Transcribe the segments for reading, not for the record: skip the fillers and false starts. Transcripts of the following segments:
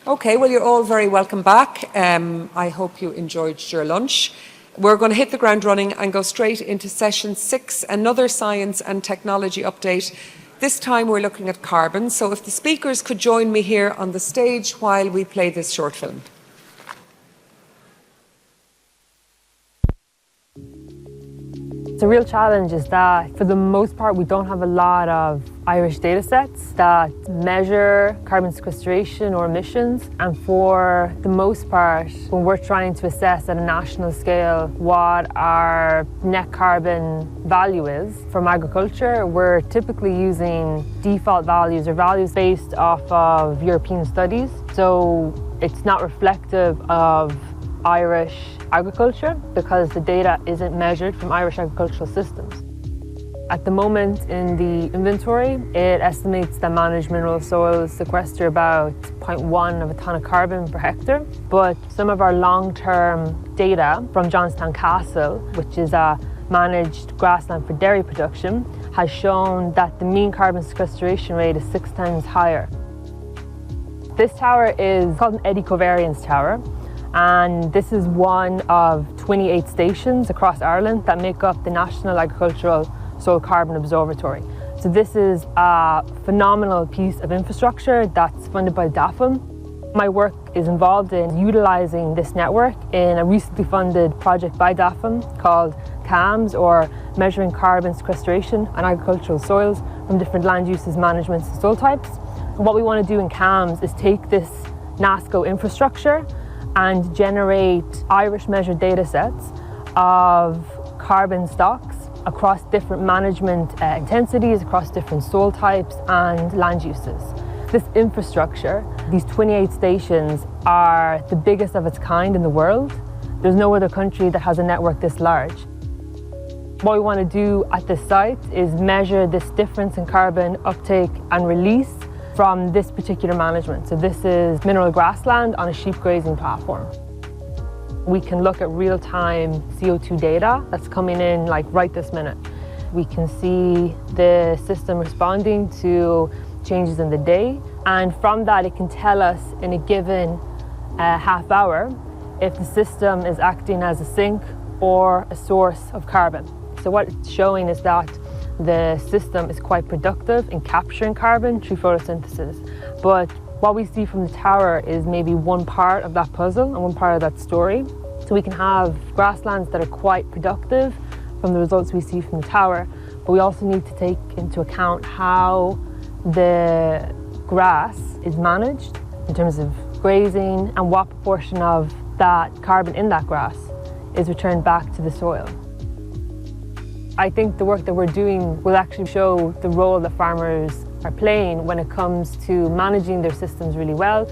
Okay, well, you're all very welcome back. I hope you enjoyed your lunch. We're going to hit the ground running and go straight into session 6, another science and technology update. This time we're looking at carbon, so if the speakers could join me here on the stage while we play this short film. The real challenge is that, for the most part, we don't have a lot of Irish data sets that measure carbon sequestration or emissions. And for the most part, when we're trying to assess at a national scale what our net carbon value is from agriculture, we're typically using default values or values based off of European studies. So it's not reflective of Irish agriculture because the data isn't measured from Irish agricultural systems. At the moment in the inventory, it estimates that managed mineral soils sequester about 0.1 of a tonne of carbon per hectare. But some of our long-term data from Johnstown Castle, which is a managed grassland for dairy production, has shown that the mean carbon sequestration rate is 6 times higher. This tower is called an eddy covariance tower. And this is one of 28 stations across Ireland that make up the National Agricultural Soil Carbon Observatory. So this is a phenomenal piece of infrastructure that's funded by DAFM. My work is involved in utilising this network in a recently funded project by DAFM called CAMS, or Measuring Carbon Sequestration on Agricultural Soils from Different Land Uses, Managements and Soil Types. And what we want to do in CAMS is take this NASCO infrastructure and generate Irish measured data sets of carbon stocks across different management intensities, across different soil types and land uses. This infrastructure, these 28 stations, are the biggest of its kind in the world. There's no other country that has a network this large. What we want to do at this site is measure this difference in carbon uptake and release from this particular management. So this is mineral grassland on a sheep grazing platform. We can look at real-time CO2 data that's coming in like right this minute. We can see the system responding to changes in the day, and from that it can tell us in a given half hour if the system is acting as a sink or a source of carbon. So what it's showing is that the system is quite productive in capturing carbon through photosynthesis. But what we see from the tower is maybe one part of that puzzle and one part of that story. So we can have grasslands that are quite productive from the results we see from the tower, but we also need to take into account how the grass is managed in terms of grazing and what proportion of that carbon in that grass is returned back to the soil. I think the work that we're doing will actually show the role that farmers are playing when it comes to managing their systems really well,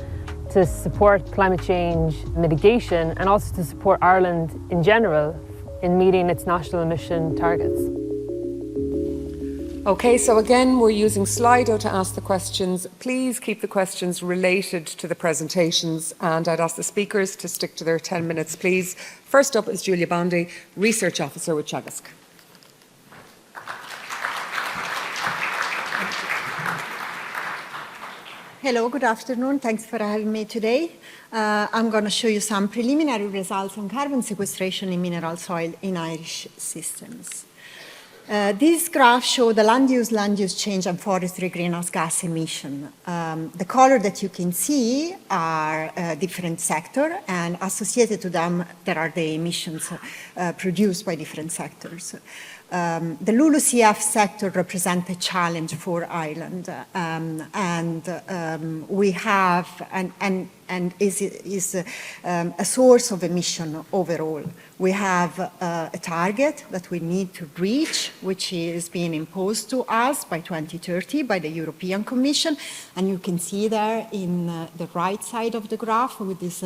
to support climate change mitigation, and also to support Ireland in general in meeting its national emission targets. Okay, so again, we're using Slido to ask the questions. Please keep the questions related to the presentations, and I'd ask the speakers to stick to their 10 minutes, please. First up is Giulia Bondi, Research Officer with Teagasc. Hello, good afternoon. Thanks for having me today. I'm going to show you some preliminary results on carbon sequestration in mineral soil in Irish systems. These graphs show the land use change and forestry greenhouse gas emission. The color that you can see are different sectors, and associated to them there are the emissions produced by different sectors. The LULUCF sector represents a challenge for Ireland, and we have and is a source of emission overall. We have a target that we need to reach, which is being imposed to us by 2030 by the European Commission, and you can see there in the right side of the graph with this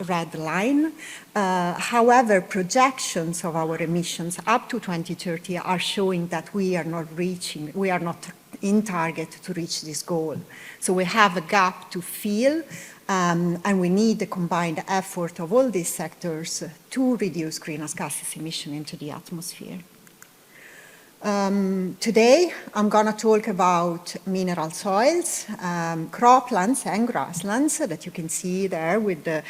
red line. However, projections of our emissions up to 2030 are showing that we are not in target to reach this goal. So we have a gap to fill, and we need the combined effort of all these sectors to reduce greenhouse gases emission into the atmosphere. Today, I'm going to talk about mineral soils, croplands and grasslands that you can see there with the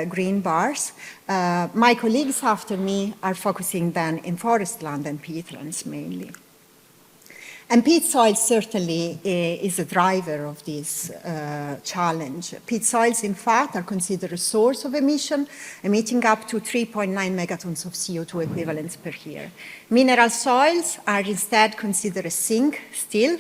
green bars. My colleagues after me are focusing then in forest land and peatlands mainly. And peat soil certainly is a driver of this challenge. Peat soils, in fact, are considered a source of emission, emitting up to 3.9 megatons of CO2 equivalents per year. Mineral soils are instead considered a sink still,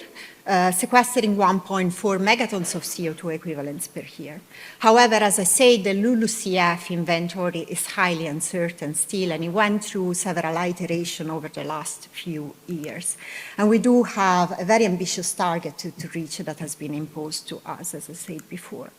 sequestering 1.4 megatons of CO2 equivalents per year. However, as I said, the LULUCF inventory is highly uncertain still, and it went through several iterations over the last few years. And we do have a very ambitious target to reach that has been imposed to us, as I said before.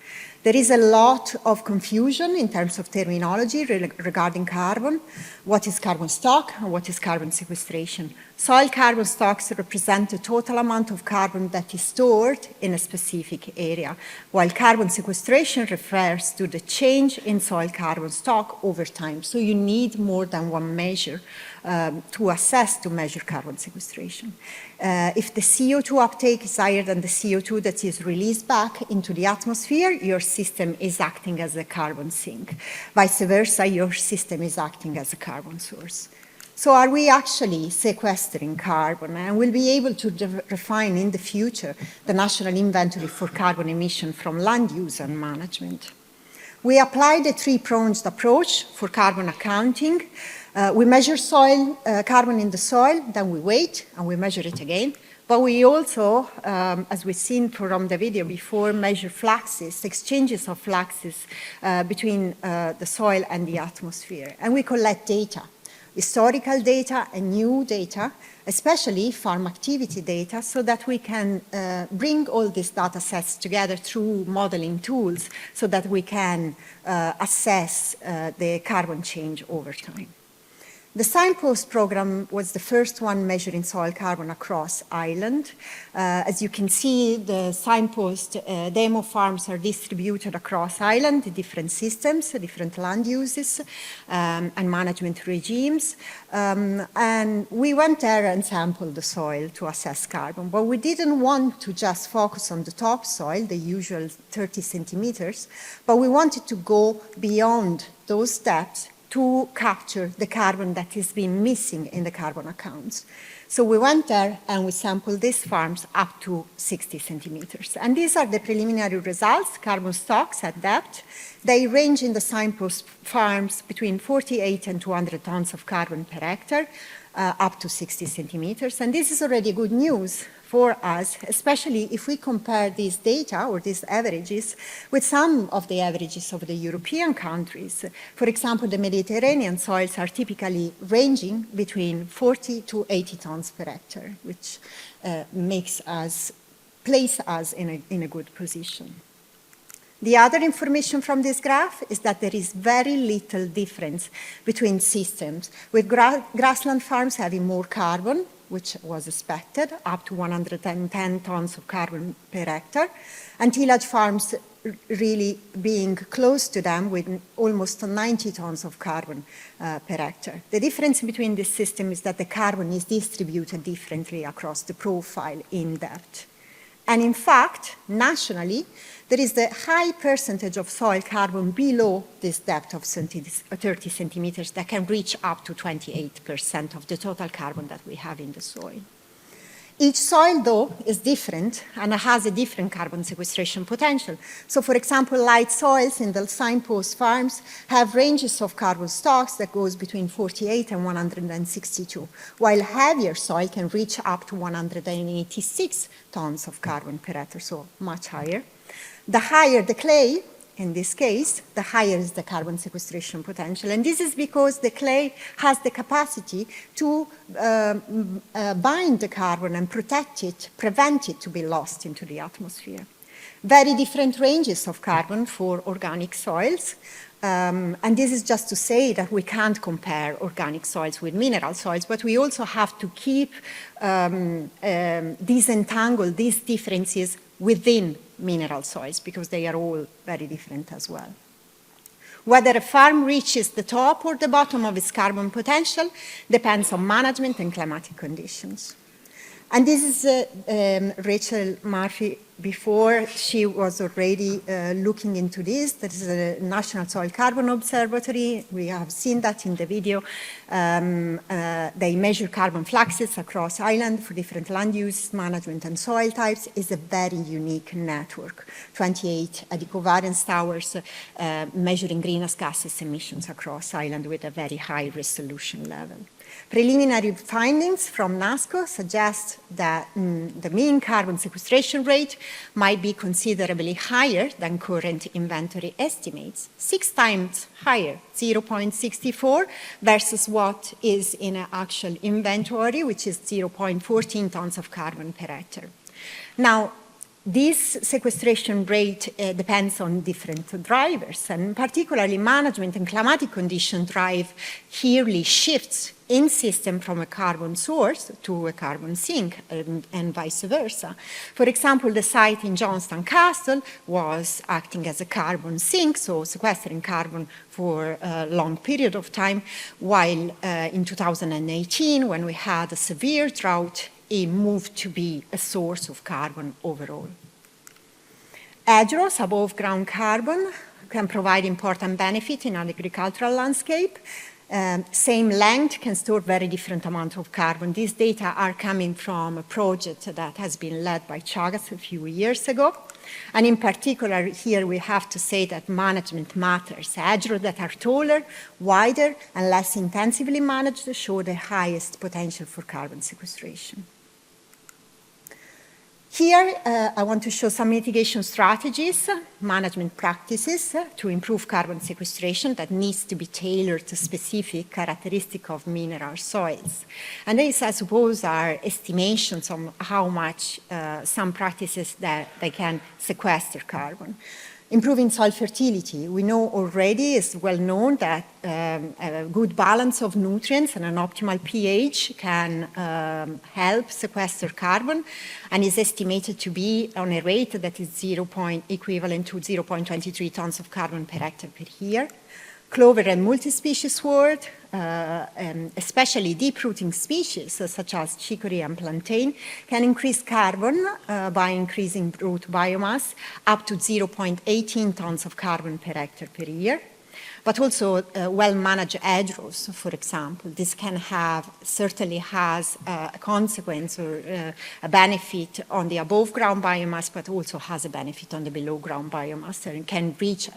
There is a lot of confusion in terms of terminology regarding carbon. What is carbon stock and what is carbon sequestration? Soil carbon stocks represent the total amount of carbon that is stored in a specific area, while carbon sequestration refers to the change in soil carbon stock over time. So you need more than one measure to measure carbon sequestration. If the CO2 uptake is higher than the CO2 that is released back into the atmosphere, your system is acting as a carbon sink. Vice versa, your system is acting as a carbon source. So are we actually sequestering carbon? And we'll be able to refine in the future the national inventory for carbon emission from land use and management. We applied a three-pronged approach for carbon accounting. We measure carbon in the soil, then we wait and we measure it again. But we also, as we've seen from the video before, measure fluxes, exchanges of fluxes between the soil and the atmosphere. And we collect data, historical data and new data, especially farm activity data, so that we can bring all these data sets together through modeling tools so that we can assess the carbon change over time. The Signpost program was the first one measuring soil carbon across Ireland. As you can see, the Signpost demo farms are distributed across Ireland, the different systems, different land uses, and management regimes. And we went there and sampled the soil to assess carbon, but we didn't want to just focus on the topsoil, the usual 30 centimeters, but we wanted to go beyond those steps to capture the carbon that has been missing in the carbon accounts. So we went there and we sampled these farms up to 60 centimeters. And these are the preliminary results, carbon stocks at depth. They range in the Signpost farms between 48 and 200 tons of carbon per hectare, up to 60 centimeters. And this is already good news for us, especially if we compare these data or these averages with some of the averages of the European countries. For example, the Mediterranean soils are typically ranging between 40 to 80 tons per hectare, which place us in a good position. The other information from this graph is that there is very little difference between systems, with grassland farms having more carbon, which was expected, up to 110 tons of carbon per hectare, and tillage farms really being close to them with almost 90 tons of carbon per hectare. The difference between this system is that the carbon is distributed differently across the profile in depth. And in fact, nationally, there is a high percentage of soil carbon below this depth of 30 centimeters that can reach up to 28% of the total carbon that we have in the soil. Each soil, though, is different and has a different carbon sequestration potential. So, for example, light soils in the Signpost farms have ranges of carbon stocks that goes between 48 and 162, while heavier soil can reach up to 186 tons of carbon per hectare, so much higher. The higher the clay, in this case, the higher is the carbon sequestration potential. And this is because the clay has the capacity to bind the carbon and protect it, prevent it to be lost into the atmosphere. Very different ranges of carbon for organic soils. And this is just to say that we can't compare organic soils with mineral soils, but we also have to keep disentangle these differences within mineral soils because they are all very different as well. Whether a farm reaches the top or the bottom of its carbon potential depends on management and climatic conditions. And this is Rachel Murphy. Before, she was already looking into this. There is a National Soil Carbon Observatory. We have seen that in the video. They measure carbon fluxes across Ireland for different land use, management, and soil types. It's a very unique network. 28 covariance towers measuring greenhouse gases emissions across Ireland with a very high resolution level. Preliminary findings from NASCO suggest that the mean carbon sequestration rate might be considerably higher than current inventory estimates, 6 times higher, 0.64, versus what is in an actual inventory, which is 0.14 tons of carbon per hectare. Now, this sequestration rate depends on different drivers, and particularly management and climatic conditions drive yearly shifts in system from a carbon source to a carbon sink, and vice versa. For example, the site in Johnstown Castle was acting as a carbon sink, so sequestering carbon for a long period of time, while in 2018, when we had a severe drought, it moved to be a source of carbon overall. Hedgerows, above ground carbon, can provide important benefit in an agricultural landscape. Same length can store very different amount of carbon. These data are coming from a project that has been led by Teagasc a few years ago. And in particular, here we have to say that management matters. Hedgerows that are taller, wider, and less intensively managed show the highest potential for carbon sequestration. Here, I want to show some mitigation strategies, management practices to improve carbon sequestration that needs to be tailored to specific characteristics of mineral soils. And these, I suppose, are estimations on how much some practices that they can sequester carbon. Improving soil fertility. We know already, it's well known that a good balance of nutrients and an optimal pH can help sequester carbon, and is estimated to be on a rate that is equivalent to 0.23 tons of carbon per hectare per year. Clover and multi-species sward, especially deep-rooting species such as chicory and plantain, can increase carbon by increasing root biomass up to 0.18 tons of carbon per hectare per year. But also well-managed hedgerows, for example. This can certainly has a consequence or a benefit on the above-ground biomass, but also has a benefit on the below-ground biomass, and can reach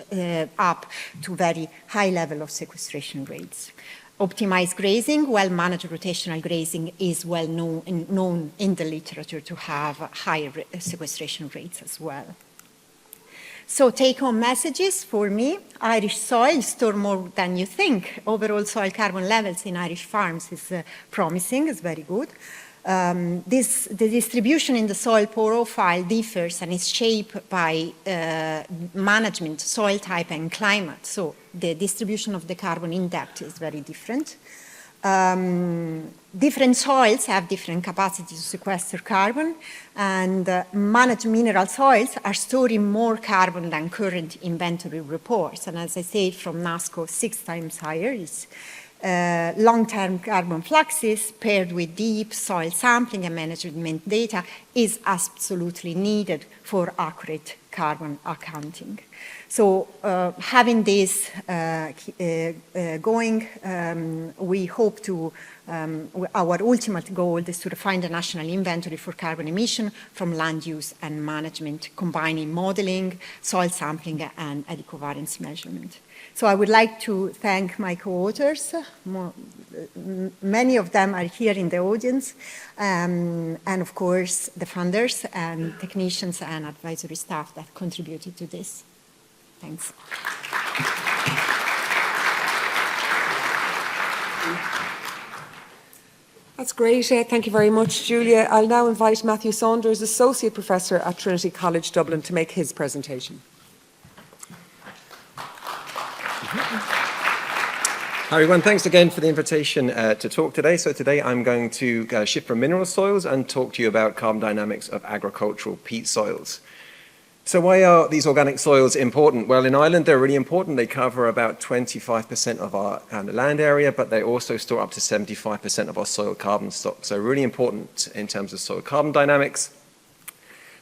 up to very high level of sequestration rates. Optimized grazing, well-managed rotational grazing is well known in the literature to have higher sequestration rates as well. So take-home messages for me: Irish soil store more than you think. Overall soil carbon levels in Irish farms is promising, is very good. The distribution in the soil profile differs and is shaped by management, soil type, and climate. So the distribution of the carbon in depth is very different. Different soils have different capacity to sequester carbon, and managed mineral soils are storing more carbon than current inventory reports. And as I said, from NASCO, 6 times higher is long-term carbon fluxes paired with deep soil sampling and management data is absolutely needed for accurate carbon accounting. So having this going, we hope to, our ultimate goal is to find a national inventory for carbon emission from land use and management, combining modeling, soil sampling, and covariance measurement. So I would like to thank my co-authors. Many of them are here in the audience, and of course the funders and technicians and advisory staff that contributed to this. Thanks. That's great. Thank you very much, Giulia. I'll now invite Matthew Saunders, Associate Professor at Trinity College Dublin, to make his presentation. Hi everyone, thanks again for the invitation to talk today. So today I'm going to shift from mineral soils and talk to you about carbon dynamics of agricultural peat soils. So why are these organic soils important? Well, in Ireland, they're really important. They cover about 25% of our land area, but they also store up to 75% of our soil carbon stock. So really important in terms of soil carbon dynamics,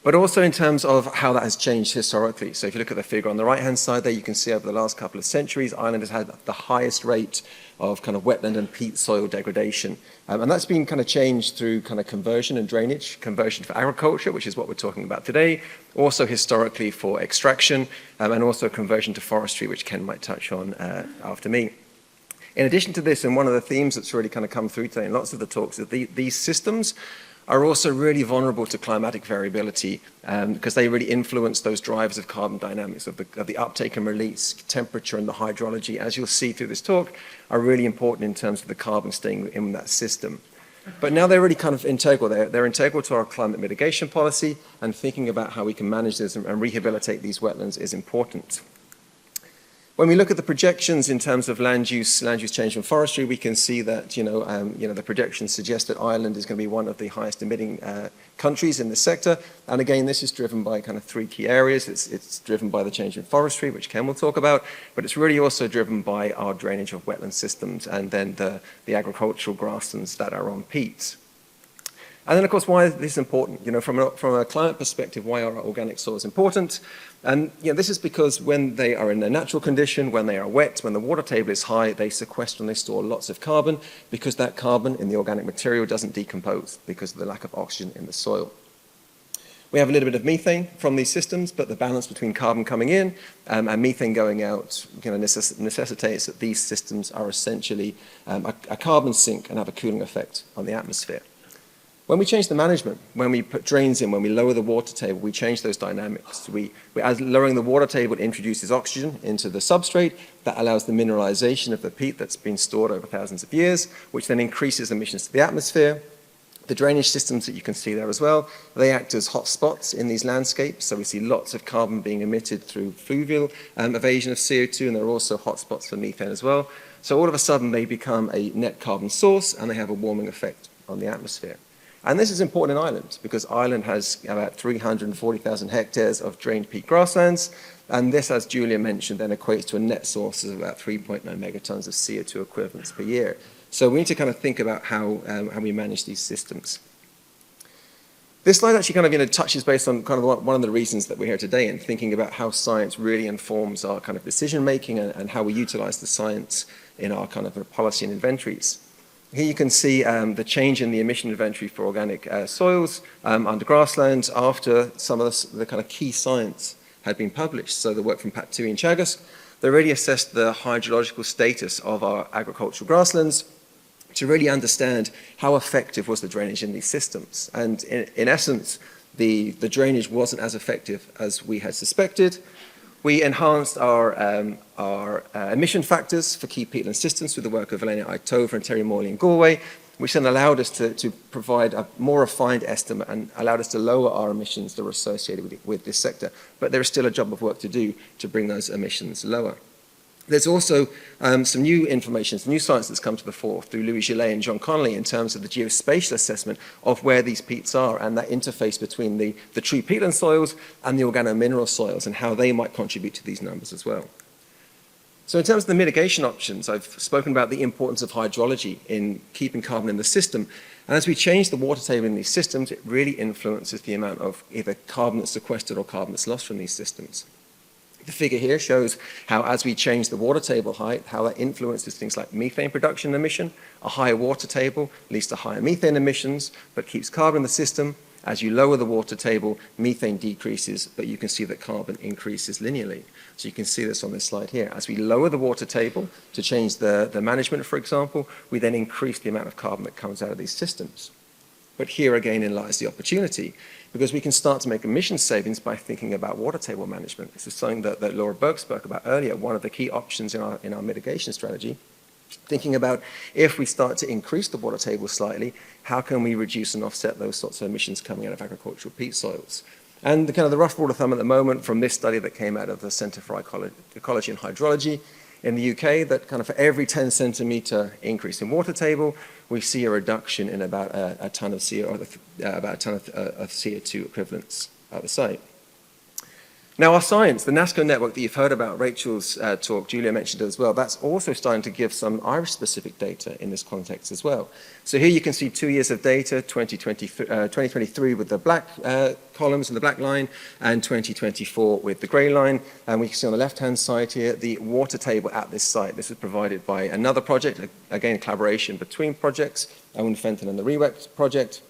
but also in terms of how that has changed historically. So if you look at the figure on the right-hand side there, you can see over the last couple of centuries, Ireland has had the highest rate of kind of wetland and peat soil degradation. And that's been kind of changed through kind of conversion and drainage, conversion for agriculture, which is what we're talking about today, also historically for extraction, and also conversion to forestry, which Ken might touch on after me. In addition to this, and one of the themes that's really kind of come through today in lots of the talks, is these systems are also really vulnerable to climatic variability because they really influence those drivers of carbon dynamics, of the uptake and release, temperature and the hydrology, as you'll see through this talk, are really important in terms of the carbon staying in that system. But now they're really kind of integral. They're integral to our climate mitigation policy, and thinking about how we can manage this and rehabilitate these wetlands is important. When we look at the projections in terms of land use change and forestry, we can see that the projections suggest that Ireland is going to be one of the highest emitting countries in this sector. And again, this is driven by kind of three key areas. It's driven by the change in forestry, which Ken will talk about, but it's really also driven by our drainage of wetland systems and then the agricultural grasslands that are on peats. And then, of course, why is this important? From a climate perspective, why are organic soils important? And this is because when they are in their natural condition, when they are wet, when the water table is high, they sequester and they store lots of carbon, because that carbon in the organic material doesn't decompose because of the lack of oxygen in the soil. We have a little bit of methane from these systems, but the balance between carbon coming in and methane going out necessitates that these systems are essentially a carbon sink and have a cooling effect on the atmosphere. When we change the management, when we put drains in, when we lower the water table, we change those dynamics. As lowering the water table introduces oxygen into the substrate, that allows the mineralization of the peat that's been stored over thousands of years, which then increases emissions to the atmosphere. The drainage systems that you can see there as well, they act as hot spots in these landscapes. So we see lots of carbon being emitted through fluvial evasion of CO2, and there are also hot spots for methane as well. So all of a sudden they become a net carbon source, and they have a warming effect on the atmosphere. And this is important in Ireland because Ireland has about 340,000 hectares of drained peat grasslands, and this, as Giulia mentioned, then equates to a net source of about 3.9 megatons of CO2 equivalents per year. So we need to kind of think about how we manage these systems. This slide actually kind of touches base on kind of one of the reasons that we're here today, and thinking about how science really informs our kind of decision making and how we utilize the science in our kind of policy and inventories. Here you can see the change in the emission inventory for organic soils under grasslands after some of the kind of key science had been published. So the work from Pat Toohey and Teagasc, they really assessed the hydrological status of our agricultural grasslands to really understand how effective was the drainage in these systems. And in essence, the drainage wasn't as effective as we had suspected. We enhanced our emission factors for key peatland systems through the work of Elena Aitova and Terry Morley in Galway, which then allowed us to provide a more refined estimate and allowed us to lower our emissions that were associated with this sector. But there is still a job of work to do to bring those emissions lower. There's also some new information, some new science that's come to the fore through Louis Gillet and John Connolly in terms of the geospatial assessment of where these peats are and that interface between the true peatland soils and the organomineral soils and how they might contribute to these numbers as well. So in terms of the mitigation options, I've spoken about the importance of hydrology in keeping carbon in the system. And as we change the water table in these systems, it really influences the amount of either carbon that's sequestered or carbon that's lost from these systems. The figure here shows how, as we change the water table height, how that influences things like methane production emission. A higher water table leads to higher methane emissions, but keeps carbon in the system. As you lower the water table, methane decreases, but you can see that carbon increases linearly. So you can see this on this slide here. As we lower the water table to change the management, for example, we then increase the amount of carbon that comes out of these systems. But here again lies the opportunity, because we can start to make emission savings by thinking about water table management. This is something that Laura Burke spoke about earlier, one of the key options in our mitigation strategy. Thinking about if we start to increase the water table slightly, how can we reduce and offset those sorts of emissions coming out of agricultural peat soils? And the rough rule of thumb at the moment from this study that came out of the Centre for Ecology and Hydrology in the UK, that kind of for every 10 centimetre increase in water table, we see a reduction in about a ton of CO2 equivalents at the site. Now, our science, the NASCO network that you've heard about, Rachel's talk, Giulia mentioned it as well, that's also starting to give some Irish-specific data in this context as well. So here you can see 2 years of data, 2023 with the black columns and the black line, and 2024 with the grey line. And we can see on the left-hand side here the water table at this site. This is provided by another project, again, collaboration between projects, Owen Fenton and the REWEC project.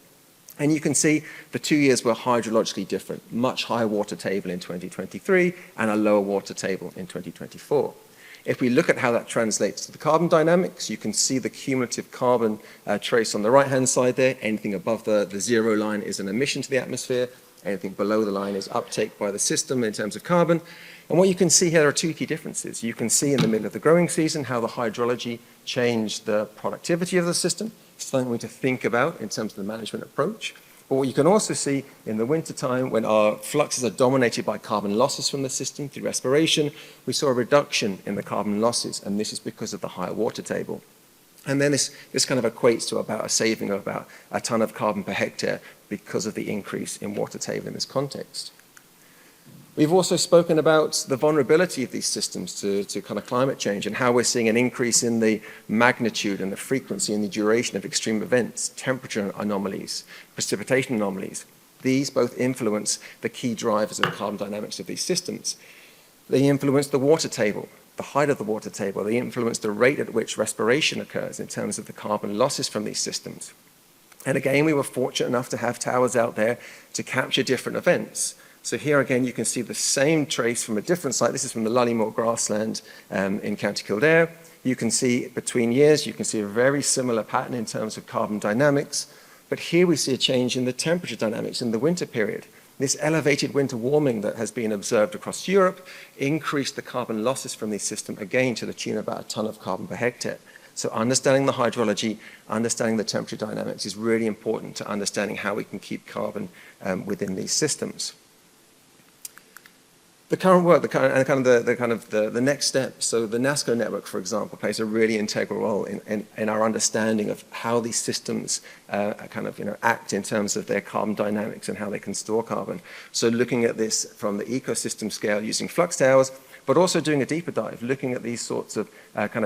And you can see the 2 years were hydrologically different, much higher water table in 2023 and a lower water table in 2024. If we look at how that translates to the carbon dynamics, you can see the cumulative carbon trace on the right-hand side there. Anything above the zero line is an emission to the atmosphere. Anything below the line is uptake by the system in terms of carbon. And what you can see here are two key differences. You can see in the middle of the growing season how the hydrology changed the productivity of the system. It's something we need to think about in terms of the management approach. But what you can also see in the wintertime, when our fluxes are dominated by carbon losses from the system through respiration, we saw a reduction in the carbon losses, and this is because of the higher water table. And then this kind of equates to about a saving of about a ton of carbon per hectare because of the increase in water table in this context. We've also spoken about the vulnerability of these systems to kind of climate change and how we're seeing an increase in the magnitude and the frequency and the duration of extreme events, temperature anomalies, precipitation anomalies. These both influence the key drivers of the carbon dynamics of these systems. They influence the water table, the height of the water table. They influence the rate at which respiration occurs in terms of the carbon losses from these systems. And again, we were fortunate enough to have towers out there to capture different events. So here again, you can see the same trace from a different site. This is from the Lalor grassland in County Kildare. You can see between years, you can see a very similar pattern in terms of carbon dynamics. But here we see a change in the temperature dynamics in the winter period. This elevated winter warming that has been observed across Europe increased the carbon losses from this system, again, to the tune of about a ton of carbon per hectare. So understanding the hydrology, understanding the temperature dynamics is really important to understanding how we can keep carbon within these systems. The current work, the next step. So the NASCO network, for example, plays a really integral role in our understanding of how these systems act in terms of their carbon dynamics and how they can store carbon. So looking at this from the ecosystem scale using flux towers, but also doing a deeper dive, looking at these sorts of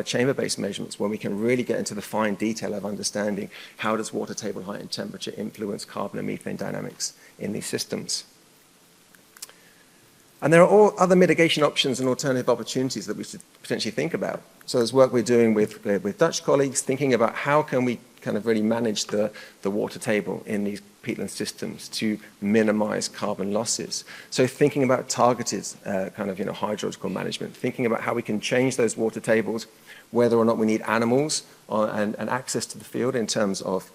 chamber-based measurements where we can really get into the fine detail of understanding how does water table height and temperature influence carbon and methane dynamics in these systems. And there are all other mitigation options and alternative opportunities that we should potentially think about. So there's work we're doing with Dutch colleagues, thinking about how can we kind of really manage the water table in these peatland systems to minimize carbon losses. So thinking about targeted hydrological management, thinking about how we can change those water tables, whether or not we need animals and access to the field in terms of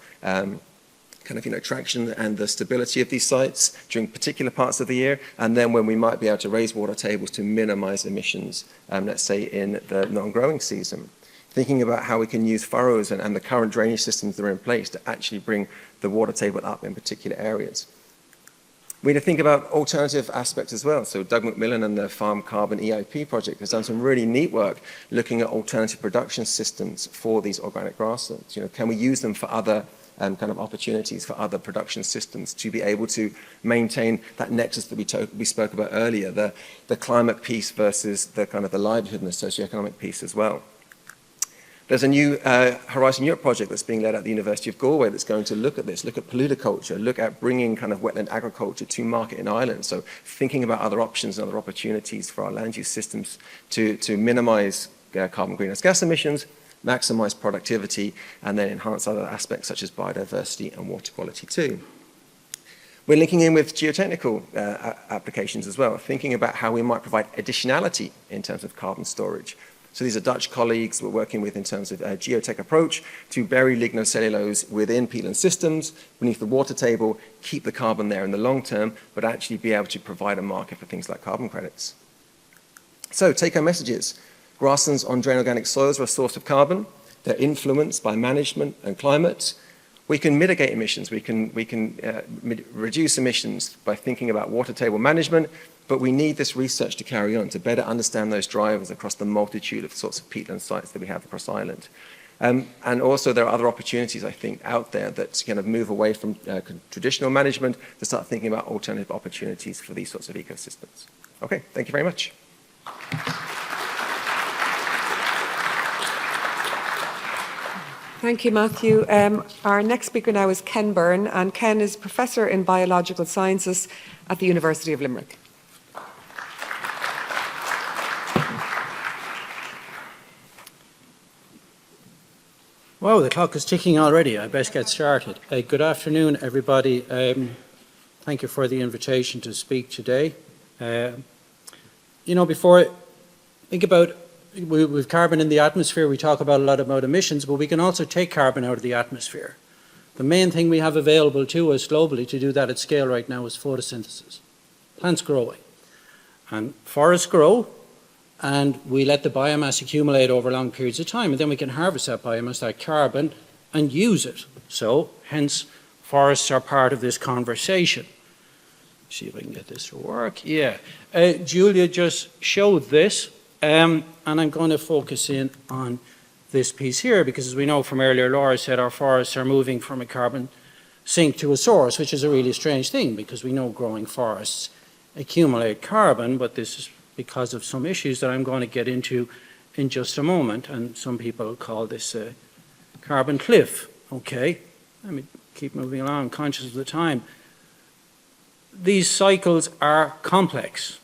traction and the stability of these sites during particular parts of the year, and then when we might be able to raise water tables to minimize emissions, let's say in the non-growing season. Thinking about how we can use furrows and the current drainage systems that are in place to actually bring the water table up in particular areas. We need to think about alternative aspects as well. So Doug McMillan and the Farm Carbon EIP project has done some really neat work looking at alternative production systems for these organic grasslands. Can we use them for other opportunities for other production systems to be able to maintain that nexus that we spoke about earlier, the climate piece versus the livelihood and the socioeconomic piece as well. There's a new Horizon Europe project that's being led at the University of Galway that's going to look at this, look at polluter look at bringing wetland agriculture to market in Ireland. So thinking about other options and other opportunities for our land use systems to minimize carbon greenhouse gas emissions, maximize productivity, and then enhance other aspects such as biodiversity and water quality too. We're linking in with geotechnical applications as well, thinking about how we might provide additionality in terms of carbon storage. So these are Dutch colleagues we're working with in terms of a geotech approach to bury lignocellulose within peatland systems, beneath the water table, keep the carbon there in the long term, but actually be able to provide a market for things like carbon credits. So take-home messages. Grasslands on drain organic soils are a source of carbon. They're influenced by management and climate. We can mitigate emissions. We can reduce emissions by thinking about water table management, but we need this research to carry on to better understand those drivers across the multitude of sorts of peatland sites that we have across Ireland. And also there are other opportunities, I think, out there that kind of move away from traditional management to start thinking about alternative opportunities for these sorts of ecosystems. Okay, thank you very much. Thank you, Matthew. Our next speaker now is Ken Byrne, and Ken is Professor in Biological Sciences at the University of Limerick. Wow, the clock is ticking already. I best get started. Good afternoon, everybody. Thank you for the invitation to speak today. Before I think about, we've carbon in the atmosphere, we talk about a lot about emissions, but we can also take carbon out of the atmosphere. The main thing we have available to us globally to do that at scale right now is photosynthesis. Plants growing. And forests grow, and we let the biomass accumulate over long periods of time, and then we can harvest that biomass, that carbon, and use it. So, hence, forests are part of this conversation. See if I can get this to work. Yeah. Giulia just showed this, and I'm going to focus in on this piece here, because as we know from earlier, Laura said our forests are moving from a carbon sink to a source, which is a really strange thing, because we know growing forests accumulate carbon, but this is because of some issues that I'm going to get into in just a moment, and some people call this a carbon cliff. Okay, let me keep moving along, conscious of the time. These cycles are complex.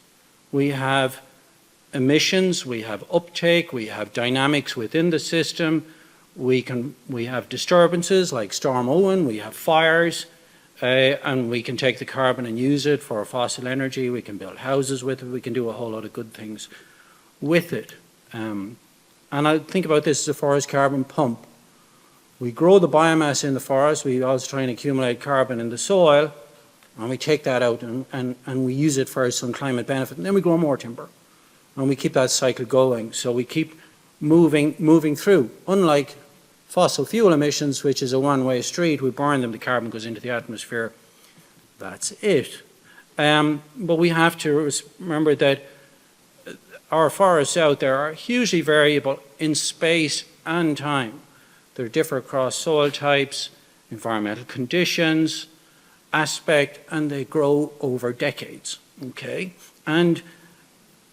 We have emissions, we have uptake, we have dynamics within the system, we have disturbances like Storm Owen, we have fires, and we can take the carbon and use it for fossil energy, we can build houses with it, we can do a whole lot of good things with it. And I think about this as a forest carbon pump. We grow the biomass in the forest, we also try and accumulate carbon in the soil, and we take that out and we use it for some climate benefit, and then we grow more timber. And we keep that cycle going, so we keep moving through. Unlike fossil fuel emissions, which is a one-way street, we burn them, the carbon goes into the atmosphere, that's it. But we have to remember that our forests out there are hugely variable in space and time. They differ across soil types, environmental conditions, aspect, and they grow over decades, okay? And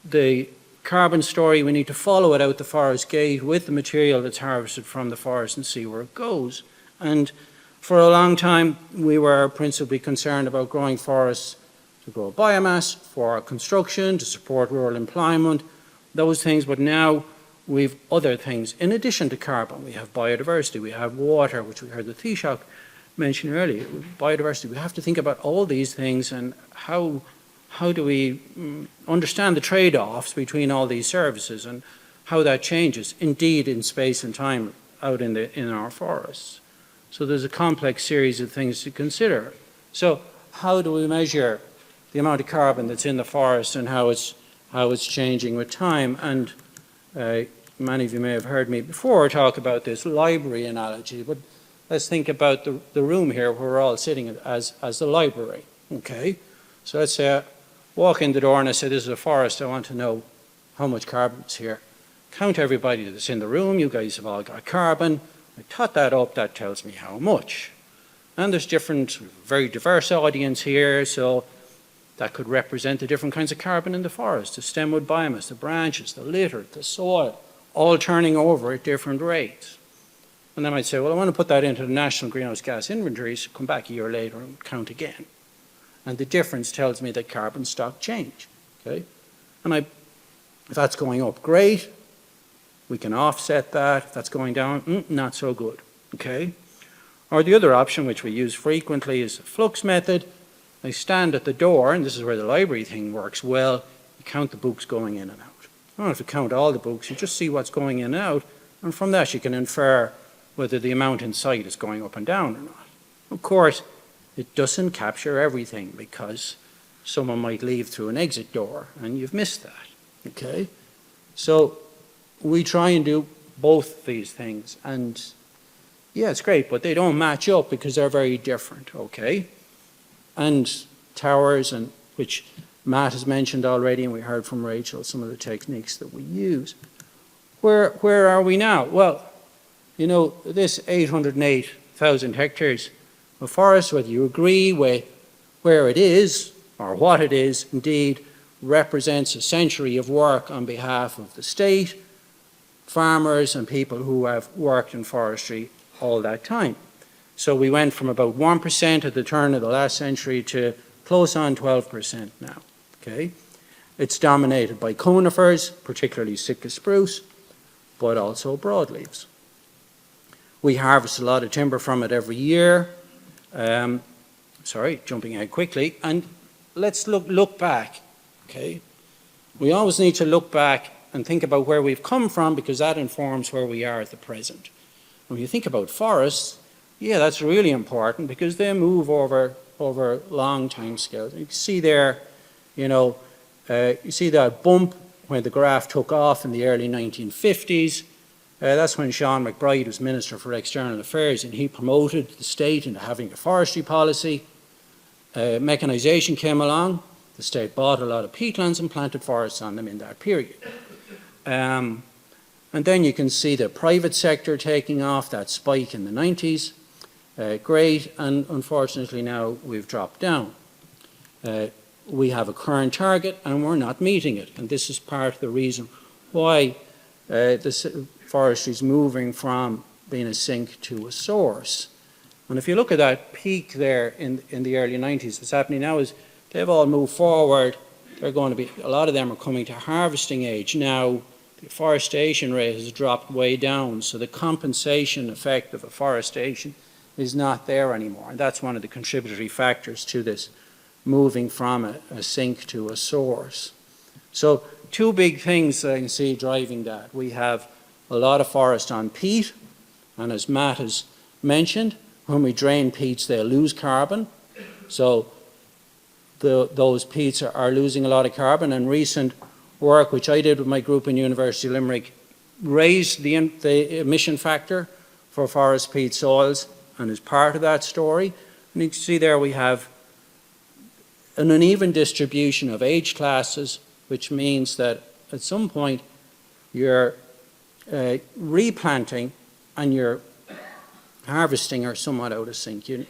the carbon story, we need to follow it out the forest gate with the material that's harvested from the forest and see where it goes. And for a long time, we were principally concerned about growing forests to grow biomass for construction, to support rural employment, those things, but now we've other things. In addition to carbon, we have biodiversity, we have water, which we heard the Taoiseach mention earlier. Biodiversity, we have to think about all these things and how do we understand the trade-offs between all these services and how that changes, indeed, in space and time out in our forests. So there's a complex series of things to consider. So how do we measure the amount of carbon that's in the forest and how it's changing with time? And many of you may have heard me before talk about this library analogy, but let's think about the room here where we're all sitting as the library, okay? So let's say walk in the door and I say, this is a forest, I want to know how much carbon is here. Count everybody that's in the room, you guys have all got carbon. I tot that up, that tells me how much. And there's different, very diverse audience here, so that could represent the different kinds of carbon in the forest, the stemwood biomass, the branches, the litter, the soil, all turning over at different rates. And then I might say, well, I want to put that into the National Greenhouse Gas Inventory, so come back a year later and count again. And the difference tells me that carbon stock change, okay? And if that's going up, great. We can offset that. If that's going down, not so good, okay? Or the other option, which we use frequently, is the flux method. I stand at the door, and this is where the library thing works well. You count the books going in and out. You don't have to count all the books. You just see what's going in and out, and from that you can infer whether the amount in sight is going up and down or not. Of course, it doesn't capture everything because someone might leave through an exit door and you've missed that, okay? So we try and do both these things, and yeah, it's great, but they don't match up because they're very different, okay? And towers, and which Matt has mentioned already, and we heard from Rachel some of the techniques that we use. Where are we now? Well, you know, this 808,000 hectares of forest, whether you agree with where it is or what it is, indeed, represents a century of work on behalf of the state, farmers and people who have worked in forestry all that time. So we went from about 1% at the turn of the last century to close on 12% now. Okay? It's dominated by conifers, particularly Sitka spruce, but also broadleaves. We harvest a lot of timber from it every year. Jumping ahead quickly, and let's look back. Okay, we always need to look back and think about where we've come from, because that informs where we are at the present. When you think about forests, yeah, that's really important because they move over long time scales. You can see there, you see that bump when the graph took off in the early 1950s. That's when Sean McBride was Minister for External Affairs, and he promoted the state into having a forestry policy. Mechanisation came along. The state bought a lot of peatlands and planted forests on them in that period. And then you can see the private sector taking off, that spike in the 90s. Great, and unfortunately now we've dropped down. We have a current target and we're not meeting it, and this is part of the reason why the forestry is moving from being a sink to a source. And if you look at that peak there in the early 90s, what's happening now is they've all moved forward. They're going to be, a lot of them are coming to harvesting age. Now the forestation rate has dropped way down, so the compensation effect of afforestation is not there anymore. And that's one of the contributory factors to this moving from a sink to a source. So two big things I can see driving that. We have a lot of forest on peat, and as Matt has mentioned, when we drain peats, they lose carbon. So those peats are losing a lot of carbon, and recent work, which I did with my group in University of Limerick, raised the emission factor for forest peat soils, and is part of that story. And you can see there we have an uneven distribution of age classes, which means that at some point you're replanting and your harvesting are somewhat out of sync. You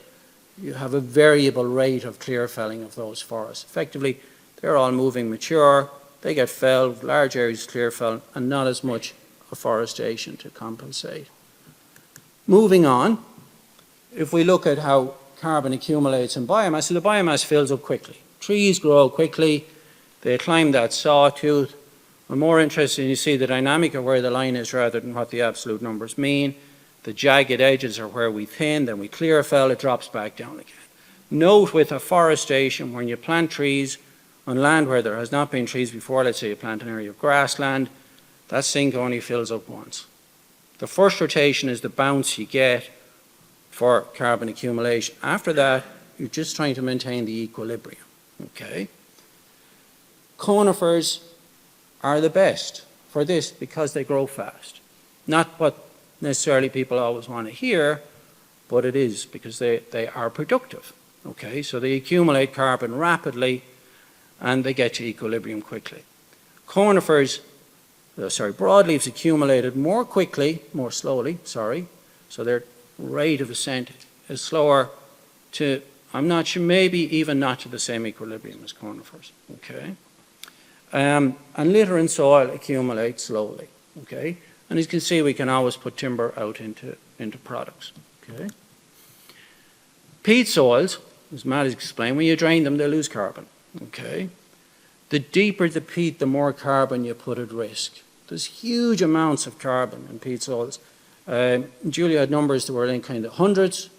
have a variable rate of clear felling of those forests. Effectively, they're all moving mature, they get felled, large areas clear felled, and not as much afforestation to compensate. Moving on, if we look at how carbon accumulates in biomass, so the biomass fills up quickly. Trees grow quickly, they climb that sawtooth. I'm more interested in you see the dynamic of where the line is rather than what the absolute numbers mean. The jagged edges are where we thin, then we clear fell, it drops back down again. Note with afforestation, when you plant trees on land where there has not been trees before, let's say you plant an area of grassland, that sink only fills up once. The first rotation is the bounce you get for carbon accumulation. After that, you're just trying to maintain the equilibrium, okay? Conifers are the best for this because they grow fast. Not what necessarily people always want to hear, but it is because they are productive, okay? So they accumulate carbon rapidly and they get to equilibrium quickly. Broadleaves accumulated more slowly, so their rate of ascent is slower to, I'm not sure, maybe even not to the same equilibrium as conifers, okay? And litter and soil accumulate slowly, okay? And as you can see, we can always put timber out into products, okay? Peat soils, as Matt has explained, when you drain them, they lose carbon, okay? The deeper the peat, the more carbon you put at risk. There's huge amounts of carbon in peat soils. Giulia had numbers that were in kind of hundreds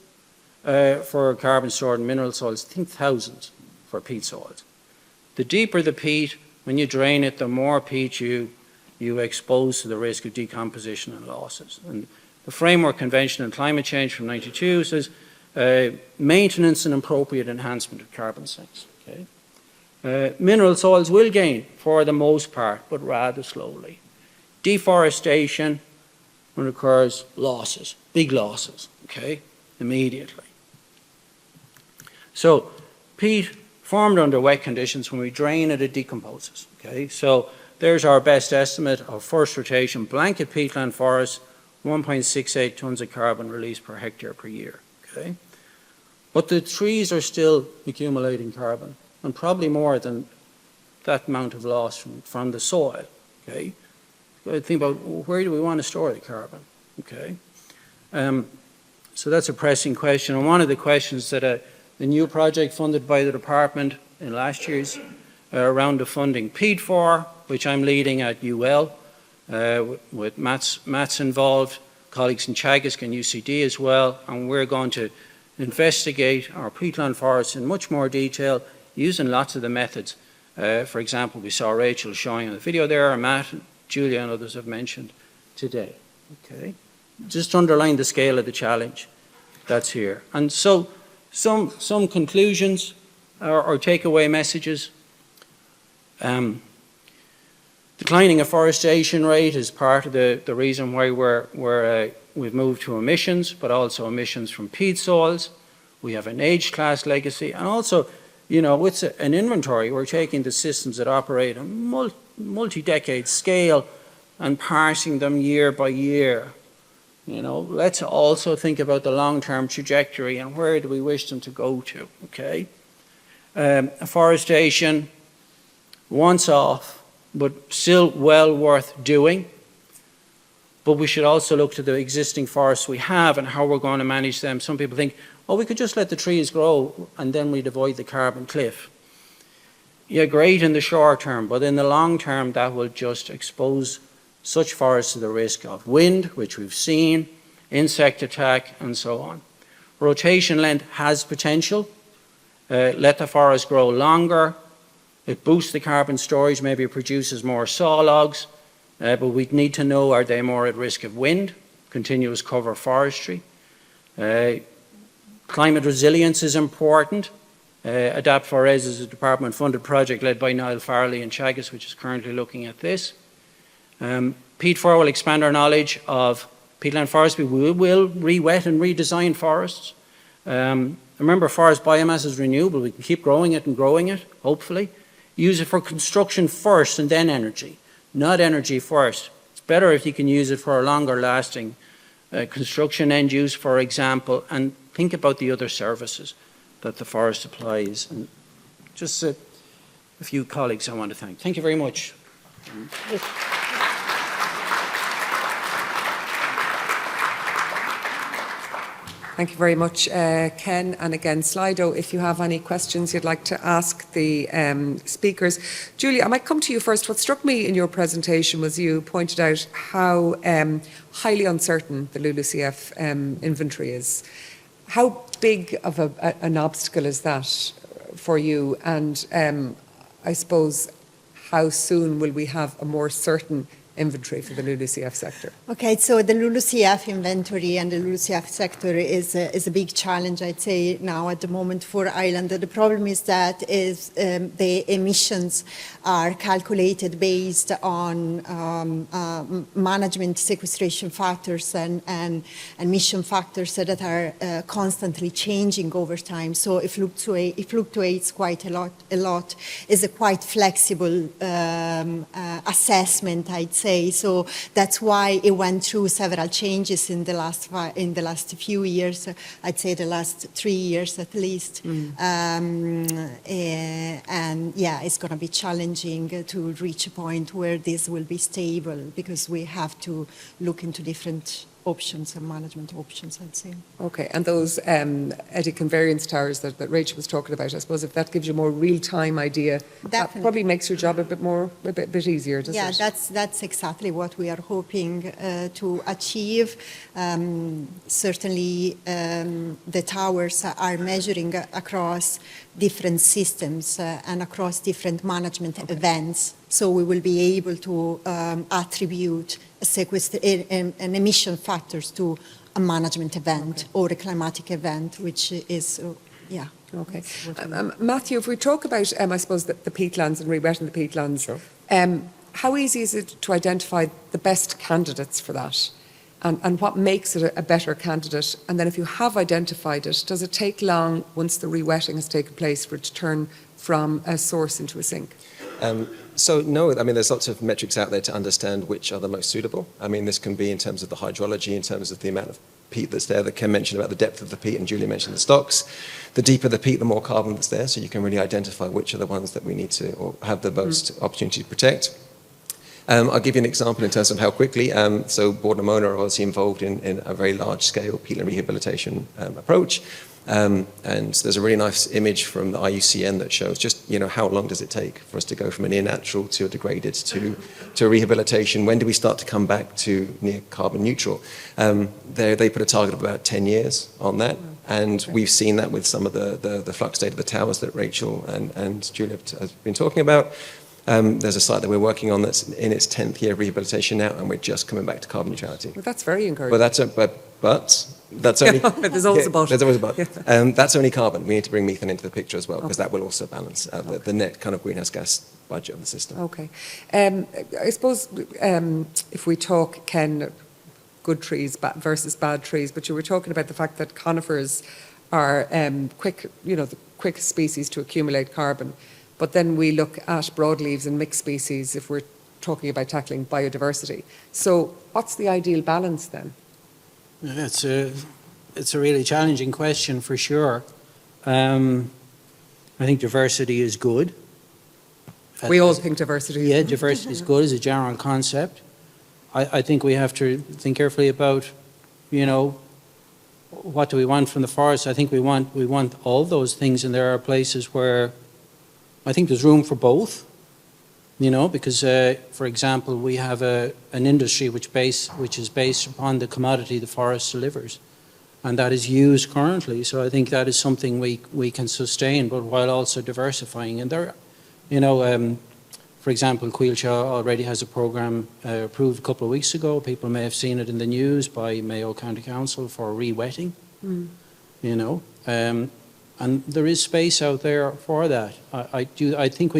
for carbon stored in mineral soils, I think thousands for peat soils. The deeper the peat, when you drain it, the more peat you expose to the risk of decomposition and losses. And the Framework Convention on Climate Change from '92 says maintenance and appropriate enhancement of carbon sinks. Okay? Mineral soils will gain for the most part, but rather slowly. Deforestation, when it occurs, losses, big losses, okay, immediately. So peat formed under wet conditions, when we drain it, it decomposes, okay? So there's our best estimate of first rotation blanket peatland forests, 1.68 tons of carbon released per hectare per year, okay? But the trees are still accumulating carbon, and probably more than that amount of loss from the soil, okay? Think about where do we want to store the carbon, okay? So that's a pressing question. And one of the questions that the new project funded by the department in last year's round of funding, PEAD4, which I'm leading at UL, with Matt's involved, colleagues in Teagasc and UCD as well, and we're going to investigate our peatland forests in much more detail using lots of the methods. For example, we saw Rachel showing on the video there, and Matt, Giulia and others have mentioned today. Okay, just to underline the scale of the challenge that's here. And so some conclusions or takeaway messages. Declining afforestation rate is part of the reason why we've moved to emissions, but also emissions from peat soils. We have an age class legacy, and also, you know, it's an inventory. We're taking the systems that operate on multi-decade scale and parsing them year by year. You know, let's also think about the long-term trajectory and where do we wish them to go to, okay? Afforestation, once off, but still well worth doing. But we should also look to the existing forests we have and how we're going to manage them. Some people think, oh, we could just let the trees grow and then we'd avoid the carbon cliff. Yeah, great in the short term, but in the long term, that will just expose such forests to the risk of wind, which we've seen, insect attack, and so on. Rotation length has potential. Let the forest grow longer. It boosts the carbon storage, maybe it produces more saw logs, but we need to know, are they more at risk of wind, continuous cover forestry? Climate resilience is important. Adapt4Res is a department-funded project led by Niall Farley and Teagasc, which is currently looking at this. PEAD4 will expand our knowledge of peatland forestry. We will re-wet and redesign forests. Remember, forest biomass is renewable. We can keep growing it, hopefully. Use it for construction first and then energy, not energy first. It's better if you can use it for a longer lasting construction end use, for example, and think about the other services that the forest supplies. And just a few colleagues I want to thank. Thank you very much. Thank you very much, Ken. And again, Slido, if you have any questions you'd like to ask the speakers. Giulia, I might come to you first. What struck me in your presentation was you pointed out how highly uncertain the LULUCF inventory is. How big of an obstacle is that for you? And I suppose, how soon will we have a more certain inventory for the LULUCF sector? Okay, so the LULUCF inventory and the LULUCF sector is a big challenge, I'd say, now at the moment for Ireland. The problem is that the emissions are calculated based on management sequestration factors and emission factors that are constantly changing over time. So it fluctuates quite a lot. It's a quite flexible assessment, I'd say. So that's why it went through several changes in the last few years. I'd say the last 3 years at least. And yeah, it's going to be challenging to reach a point where this will be stable, because we have to look into different options and management options, I'd say. Okay, and those eddy conveyance towers that Rachel was talking about, I suppose if that gives you a more real-time idea, that probably makes your job a bit easier, doesn't it? Yeah, that's exactly what we are hoping to achieve. Certainly, the towers are measuring across different systems and across different management events. So we will be able to attribute an emission factors to a management event or a climatic event, which is, yeah. Okay. Matthew, if we talk about, I suppose, the peatlands and re-wetting the peatlands, sure. How easy is it to identify the best candidates for that? And what makes it a better candidate? And then if you have identified it, does it take long once the re-wetting has taken place for it to turn from a source into a sink? So no, I mean, there's lots of metrics out there to understand which are the most suitable. I mean, this can be in terms of the hydrology, in terms of the amount of peat that's there, that Ken mentioned about the depth of the peat, and Giulia mentioned the stocks. The deeper the peat, the more carbon that's there, so you can really identify which are the ones that we need to, or have the most opportunity to protect. I'll give you an example in terms of how quickly. So Board and Mona are obviously involved in a very large-scale peatland rehabilitation approach. And there's a really nice image from the IUCN that shows just, how long does it take for us to go from a near natural to a degraded to a rehabilitation? When do we start to come back to near carbon neutral? They put a target of about 10 years on that. And we've seen that with some of the flux state of the towers that Rachel and Giulia have been talking about. There's a site that we're working on that's in its 10th year of rehabilitation now, and we're just coming back to carbon neutrality. Well, that's very encouraging. But that's only... There's always a but. There's always a but. That's only carbon. We need to bring methane into the picture as well, because that will also balance the net kind of greenhouse gas budget of the system. Okay. I suppose if we talk, Ken, good trees versus bad trees, but you were talking about the fact that conifers are the quickest species to accumulate carbon. But then we look at broadleaves and mixed species if we're talking about tackling biodiversity. So what's the ideal balance then? It's a really challenging question for sure. I think diversity is good. We all think diversity. Yeah, diversity is good as a general concept. I think we have to think carefully about, what do we want from the forest? I think we want all those things, and there are places where I think there's room for both, because, for example, we have an industry which is based upon the commodity the forest delivers, and that is used currently. So I think that is something we can sustain, but while also diversifying. And there, for example, Giulia already has a programme approved a couple of weeks ago. People may have seen it in the news by Mayo County Council for re-wetting, and there is space out there for that. I think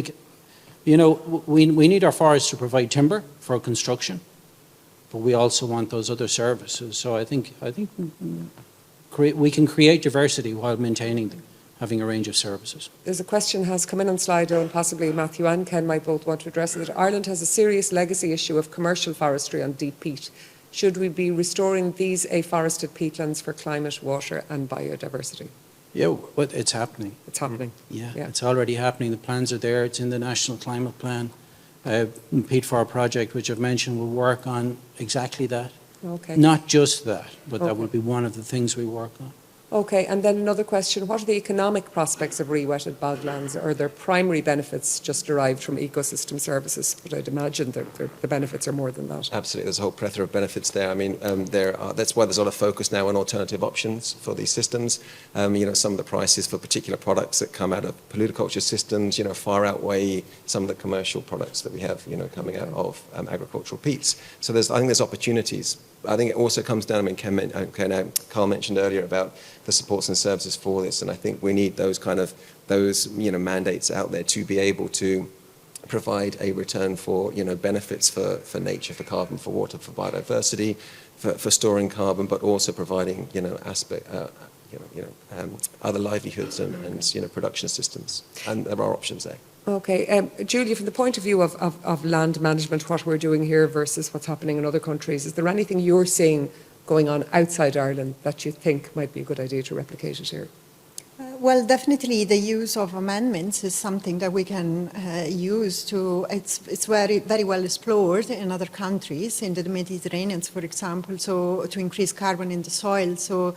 we need our forests to provide timber for construction, but we also want those other services. So I think we can create diversity while having a range of services. There's a question has come in on Slido, and possibly Matthew and Ken might both want to address it. Ireland has a serious legacy issue of commercial forestry on deep peat. Should we be restoring these afforested peatlands for climate, water and biodiversity? Yeah, but it's happening. It's happening. Yeah, it's already happening. The plans are there. It's in the National Climate Plan. Peat for our project, which I've mentioned, will work on exactly that. Okay. Not just that, but that will be one of the things we work on. Okay, and then another question. What are the economic prospects of re-wetted boglands? Are there primary benefits just derived from ecosystem services? But I'd imagine the benefits are more than that. Absolutely, there's a whole plethora of benefits there. I mean, that's why there's a lot of focus now on alternative options for these systems. Some of the prices for particular products that come out of polluter systems, far outweigh some of the commercial products that we have, coming out of agricultural peats. So I think there's opportunities. I think it also comes down, Carl mentioned earlier about the supports and services for this, and I think we need those mandates out there to be able to provide a return for, benefits for nature, for carbon, for water, for biodiversity, for storing carbon, but also providing, other livelihoods and production systems, and there are options there. Okay, Giulia, from the point of view of land management, what we're doing here versus what's happening in other countries, is there anything you're seeing going on outside Ireland that you think might be a good idea to replicate it here? Well, definitely the use of amendments is something that we can use to, it's very, very well explored in other countries, in the Mediterranean, for example, so to increase carbon in the soil. So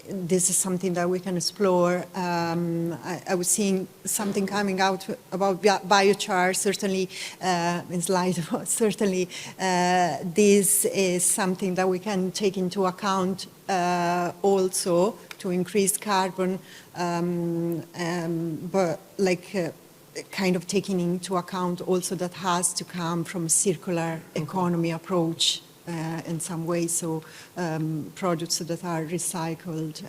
this is something that we can explore. I was seeing something coming out about biochar, certainly in Slido, certainly this is something that we can take into account also to increase carbon, but kind of taking into account also that has to come from a circular economy approach in some way, so products that are recycled.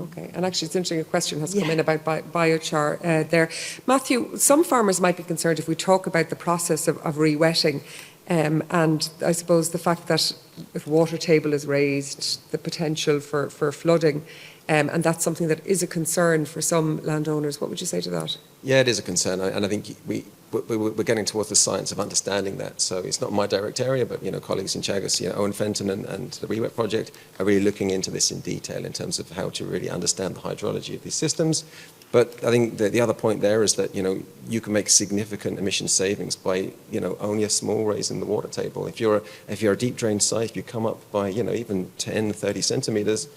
Okay, and actually it's interesting, a question has come in about biochar there. Matthew, some farmers might be concerned if we talk about the process of re-wetting, and I suppose the fact that if water table is raised, the potential for flooding, and that's something that is a concern for some landowners. What would you say to that? Yeah, it is a concern, and I think we're getting towards the science of understanding that. So it's not my direct area, but colleagues in Teagasc, Owen Fenton and the REWET project are really looking into this in detail in terms of how to really understand the hydrology of these systems. But I think the other point there is that you can make significant emission savings by only a small raise in the water table. If you're a deep drain site, if you come up by even 10, 30 centimeters,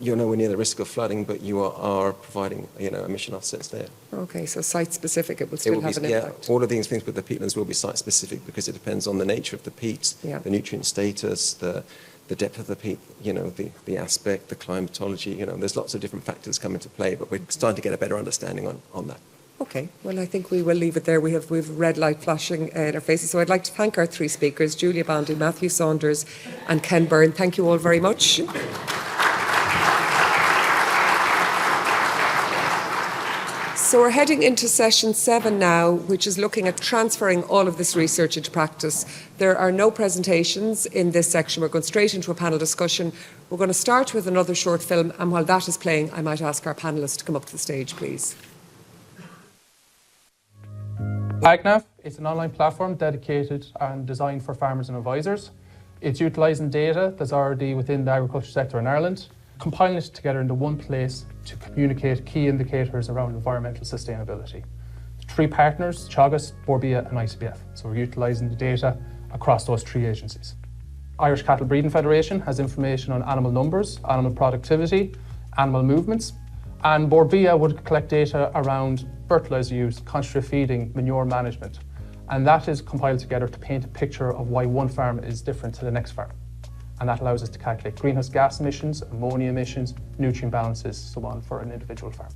you're nowhere near the risk of flooding, but you are providing emission offsets there. Okay, so site specific, it will still have an impact. All of these things with the peatlands will be site specific because it depends on the nature of the peat, the nutrient status, the depth of the peat, the aspect, the climatology. There's lots of different factors come into play, but we're starting to get a better understanding on that. Okay, well, I think we will leave it there. We have red light flashing in our faces. So I'd like to thank our three speakers, Giulia, Bondi, Matthew Saunders and Ken Byrne. Thank you all very much. So we're heading into session 7 now, which is looking at transferring all of this research into practice. There are no presentations in this section. We're going straight into a panel discussion. We're going to start with another short film, and while that is playing, I might ask our panellists to come up to the stage, please. AgNav is an online platform dedicated and designed for farmers and advisors. It's utilising data that's already within the agriculture sector in Ireland, compiling it together into one place to communicate key indicators around environmental sustainability. The three partners, Teagasc, Borbia and ICBF. So we're utilising the data across those three agencies. Irish Cattle Breeding Federation has information on animal numbers, animal productivity, animal movements, and Borbia would collect data around fertiliser use, concentrate feeding, manure management. And that is compiled together to paint a picture of why one farm is different to the next farm. And that allows us to calculate greenhouse gas emissions, ammonia emissions, nutrient balances, so on for an individual farm.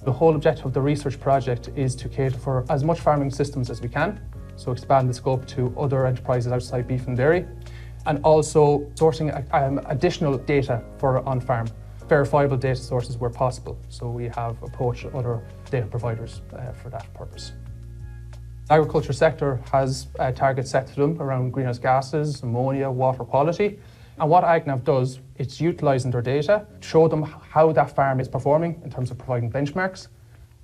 The whole objective of the research project is to cater for as much farming systems as we can, so expand the scope to other enterprises outside beef and dairy, and also sourcing additional data for on-farm, verifiable data sources where possible. So we have approached other data providers for that purpose. The agriculture sector has targets set to them around greenhouse gases, ammonia, water quality. And what AgNav does, it's utilising their data to show them how that farm is performing in terms of providing benchmarks.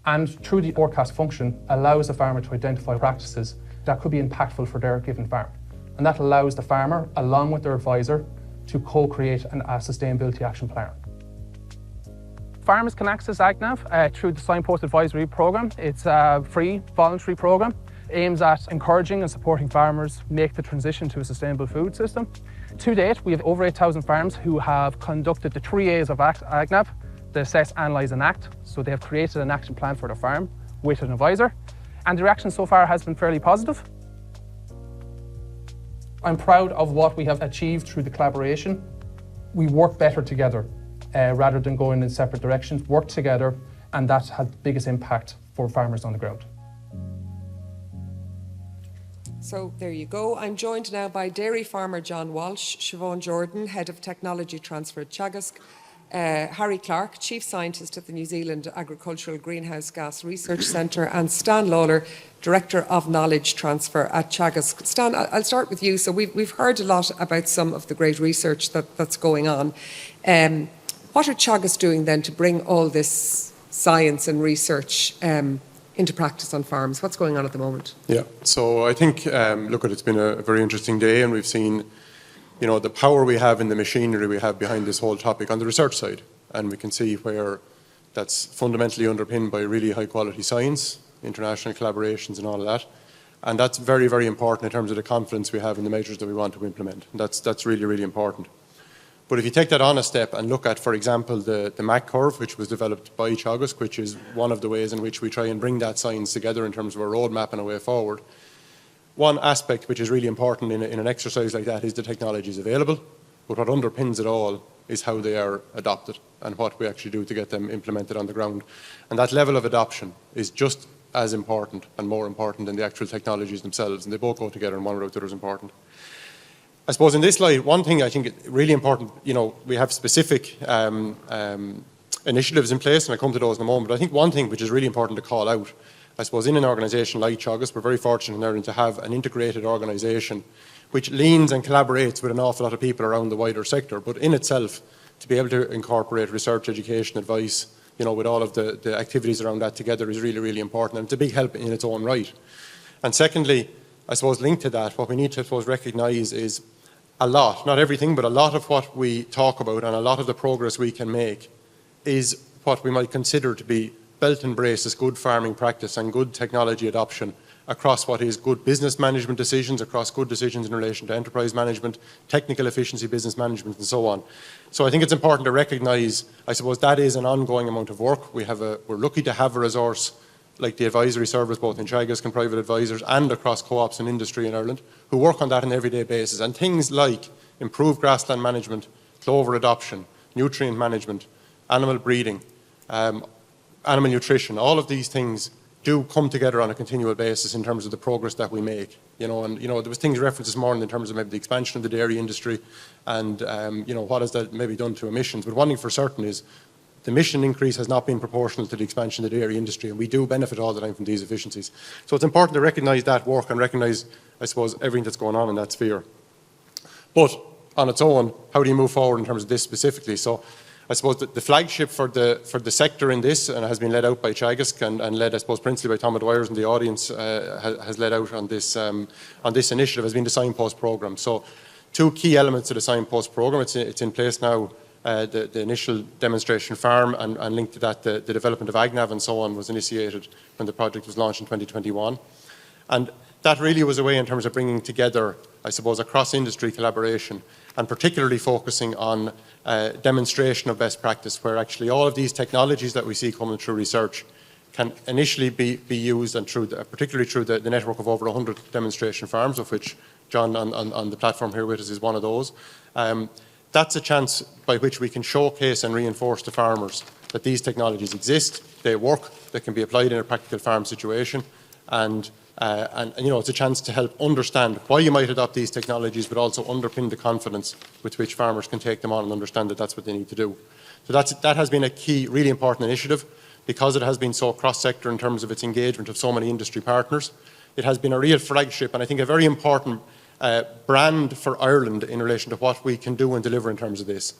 And through the forecast function, allows the farmer to identify practices that could be impactful for their given farm. And that allows the farmer, along with their advisor, to co-create a sustainability action plan. Farmers can access AgNav through the Signpost Advisory Programme. It's a free, voluntary programme. Aims at encouraging and supporting farmers make the transition to a sustainable food system. To date, we have over 8,000 farms who have conducted the 3 A's of AgNav, the assess, analyse and act. So they have created an action plan for their farm with an advisor. And the reaction so far has been fairly positive. I'm proud of what we have achieved through the collaboration. We work better together rather than going in separate directions, work together, and that's had the biggest impact for farmers on the ground. So there you go. I'm joined now by dairy farmer John Walsh, Siobhán Jordan, Head of Technology Transfer at Teagasc, Harry Clark, Chief Scientist at the New Zealand Agricultural Greenhouse Gas Research Centre, and Stan Lalor, Director of Knowledge Transfer at Teagasc. Stan, I'll start with you. So we've heard a lot about some of the great research that's going on. What are Teagasc doing then to bring all this science and research into practice on farms? What's going on at the moment? Yeah, so I think, it's been a very interesting day, and we've seen, the power we have in the machinery we have behind this whole topic on the research side. And we can see where that's fundamentally underpinned by really high quality science, international collaborations and all of that. And that's very, very important in terms of the confidence we have in the measures that we want to implement. And that's really, really important. But if you take that on a step and look at, for example, the MAC curve, which was developed by Teagasc, which is one of the ways in which we try and bring that science together in terms of a roadmap and a way forward. One aspect which is really important in an exercise like that is the technology is available, but what underpins it all is how they are adopted and what we actually do to get them implemented on the ground. And that level of adoption is just as important and more important than the actual technologies themselves, and they both go together, and one without the other is important. I suppose in this slide, one thing I think is really important, we have specific initiatives in place, and I come to those in a moment, but I think one thing which is really important to call out, I suppose in an organisation like Teagasc, we're very fortunate in Ireland to have an integrated organisation which leans and collaborates with an awful lot of people around the wider sector, but in itself to be able to incorporate research, education, advice, with all of the activities around that together is really, really important, and it's a big help in its own right. And secondly, I suppose linked to that, what we need to, recognise is a lot, not everything, but a lot of what we talk about and a lot of the progress we can make is what we might consider to be belt and braces, good farming practice and good technology adoption across what is good business management decisions, across good decisions in relation to enterprise management, technical efficiency, business management, and so on. So I think it's important to recognise, I suppose, that is an ongoing amount of work. We're lucky to have a resource like the advisory service, both in Teagasc and private advisors and across co-ops and industry in Ireland, who work on that on an everyday basis. And things like improved grassland management, clover adoption, nutrient management, animal breeding, animal nutrition, all of these things do come together on a continual basis in terms of the progress that we make. There was things referenced this morning in terms of maybe the expansion of the dairy industry and, what has that maybe done to emissions. But one thing for certain is the emission increase has not been proportional to the expansion of the dairy industry, and we do benefit all the time from these efficiencies. So it's important to recognise that work and recognise, I suppose, everything that's going on in that sphere. But on its own, how do you move forward in terms of this specifically? So I suppose the flagship for the sector in this, and it has been led out by Teagasc and led, I suppose, principally by Tom Dwyers and the audience has led out on this initiative, has been the signpost programme. So two key elements of the signpost programme. It's in place now. The initial demonstration farm and linked to that, the development of AgNav and so on was initiated when the project was launched in 2021. And that really was a way in terms of bringing together, I suppose, a cross-industry collaboration and particularly focusing on demonstration of best practice, where actually all of these technologies that we see coming through research can initially be used, and particularly through the network of over 100 demonstration farms, of which John on the platform here with us is one of those. That's a chance by which we can showcase and reinforce to farmers that these technologies exist, they work, they can be applied in a practical farm situation, and it's a chance to help understand why you might adopt these technologies, but also underpin the confidence with which farmers can take them on and understand that that's what they need to do. So that has been a key, really important initiative, because it has been so cross-sector in terms of its engagement of so many industry partners. It has been a real flagship, and I think a very important brand for Ireland in relation to what we can do and deliver in terms of this.